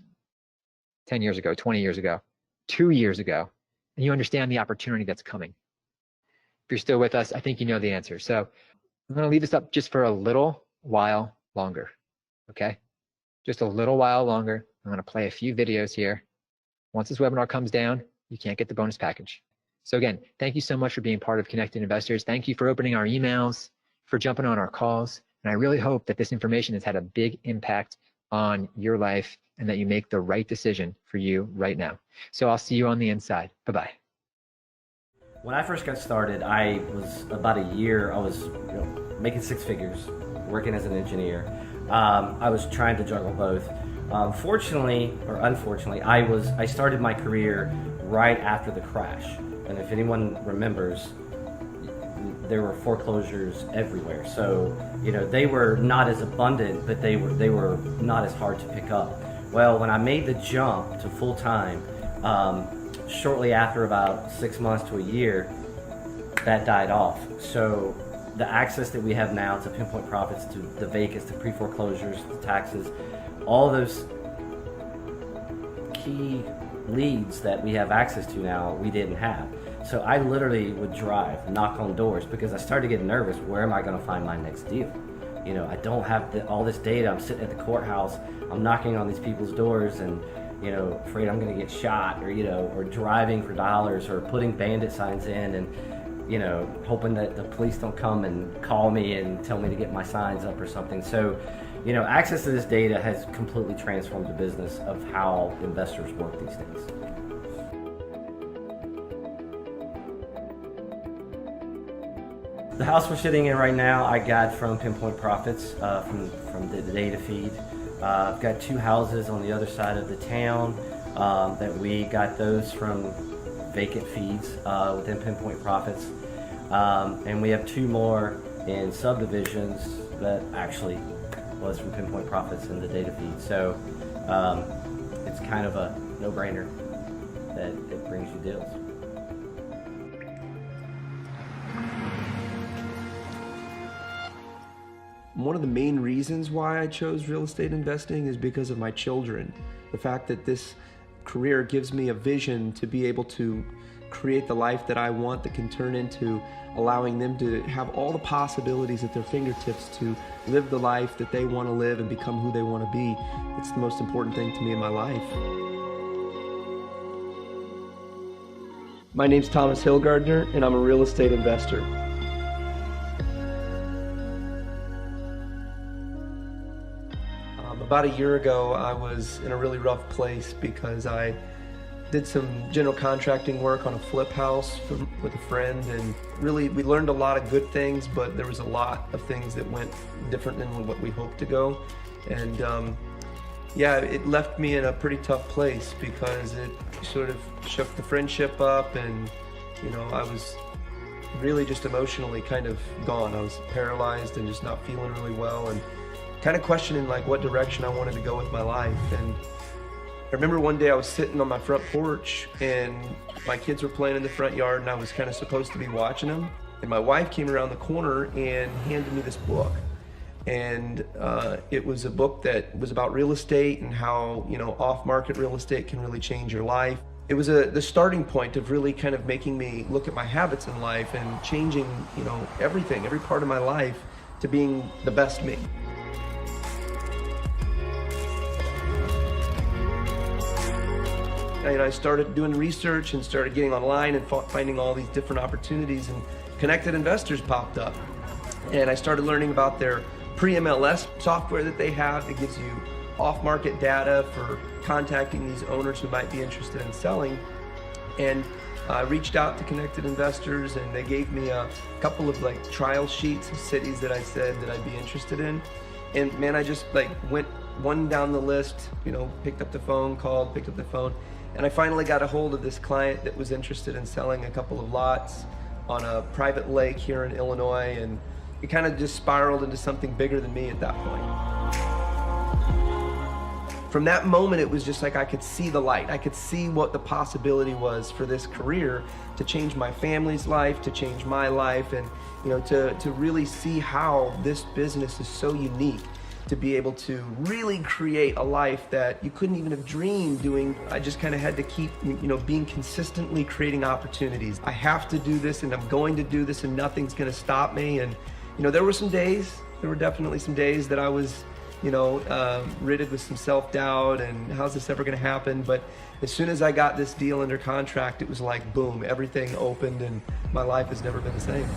[SPEAKER 1] 10 years ago, 20 years ago, 2 years ago? And you understand the opportunity that's coming. If you're still with us, I think you know the answer. So I'm going to leave this up just for a little while longer, okay? Just a little while longer. I'm going to play a few videos here. Once this webinar comes down, you can't get the bonus package. So again, thank you so much for being part of Connected Investors. Thank you for opening our emails, for jumping on our calls. And I really hope that this information has had a big impact on your life and that you make the right decision for you right now. So I'll see you on the inside. Bye-bye.
[SPEAKER 9] When I first got started, I was about a year, I was making 6 figures, working as an engineer. I was trying to juggle both. Fortunately, or unfortunately, I started my career right after the crash. And if anyone remembers, there were foreclosures everywhere. So, they were not as abundant, but they were not as hard to pick up. Well, when I made the jump to full-time, shortly after about 6 months to a year, that died off. So the access that we have now to pinpoint profits, to the vacants, to pre-foreclosures, the taxes, all those key leads that we have access to now, we didn't have. So I literally would drive, knock on doors, because I started getting nervous. Where am I going to find my next deal? I don't have all this data. I'm sitting at the courthouse. I'm knocking on these people's doors and, afraid I'm going to get shot, or driving for dollars, or putting bandit signs in and, hoping that the police don't come and call me and tell me to get my signs up or something. So, access to this data has completely transformed the business of how investors work these days. The house we're sitting in right now, I got from Pinpoint Profits, from the data feed. I've got 2 houses on the other side of the town that we got those from vacant feeds within Pinpoint Profits. And we have 2 more in subdivisions that actually was from Pinpoint Profits in the data feed. So it's kind of a no-brainer that it brings you deals.
[SPEAKER 4] One of the main reasons why I chose real estate investing is because of my children. The fact that this career gives me a vision to be able to create the life that I want, that can turn into allowing them to have all the possibilities at their fingertips to live the life that they want to live and become who they want to be. It's the most important thing to me in my life. My name's Thomas Hillgardner, and I'm a real estate investor. About a year ago, I was in a really rough place because I did some general contracting work on a flip house with a friend, and really we learned a lot of good things, but there was a lot of things that went different than what we hoped to go. And yeah, it left me in a pretty tough place because it sort of shook the friendship up, and you know, I was really just emotionally kind of gone. I was paralyzed and just not feeling really well, and kind of questioning like what direction I wanted to go with my life. And I remember one day I was sitting on my front porch and my kids were playing in the front yard, and I was kind of supposed to be watching them. And my wife came around the corner and handed me this book. And it was a book that was about real estate and how, you know, off-market real estate can really change your life. It was the starting point of really kind of making me look at my habits in life and changing, you know, everything, every part of my life to being the best me. And I started doing research and started getting online and finding all these different opportunities, and Connected Investors popped up. And I started learning about their Pre-MLS software that they have that gives you off-market data for contacting these owners who might be interested in selling. And I reached out to Connected Investors, and they gave me a couple of like trial sheets of cities that I said that I'd be interested in. And man, I just like went one down the list, you know, picked up the phone, called, picked up the phone. And I finally got a hold of this client that was interested in selling a couple of lots on a private lake here in Illinois, and it kind of just spiraled into something bigger than me at that point. From that moment, it was just like I could see the light. I could see what the possibility was for this career to change my family's life, to change my life, and you know, to really see how this business is so unique, to be able to really create a life that you couldn't even have dreamed doing. I just kind of had to keep, you know, being consistently creating opportunities. I have to do this, and I'm going to do this, and nothing's going to stop me. And you know, there were definitely some days that I was, you know, riddled with some self-doubt and how's this ever going to happen? But as soon as I got this deal under contract, it was like boom, everything opened, and my life has never been the same.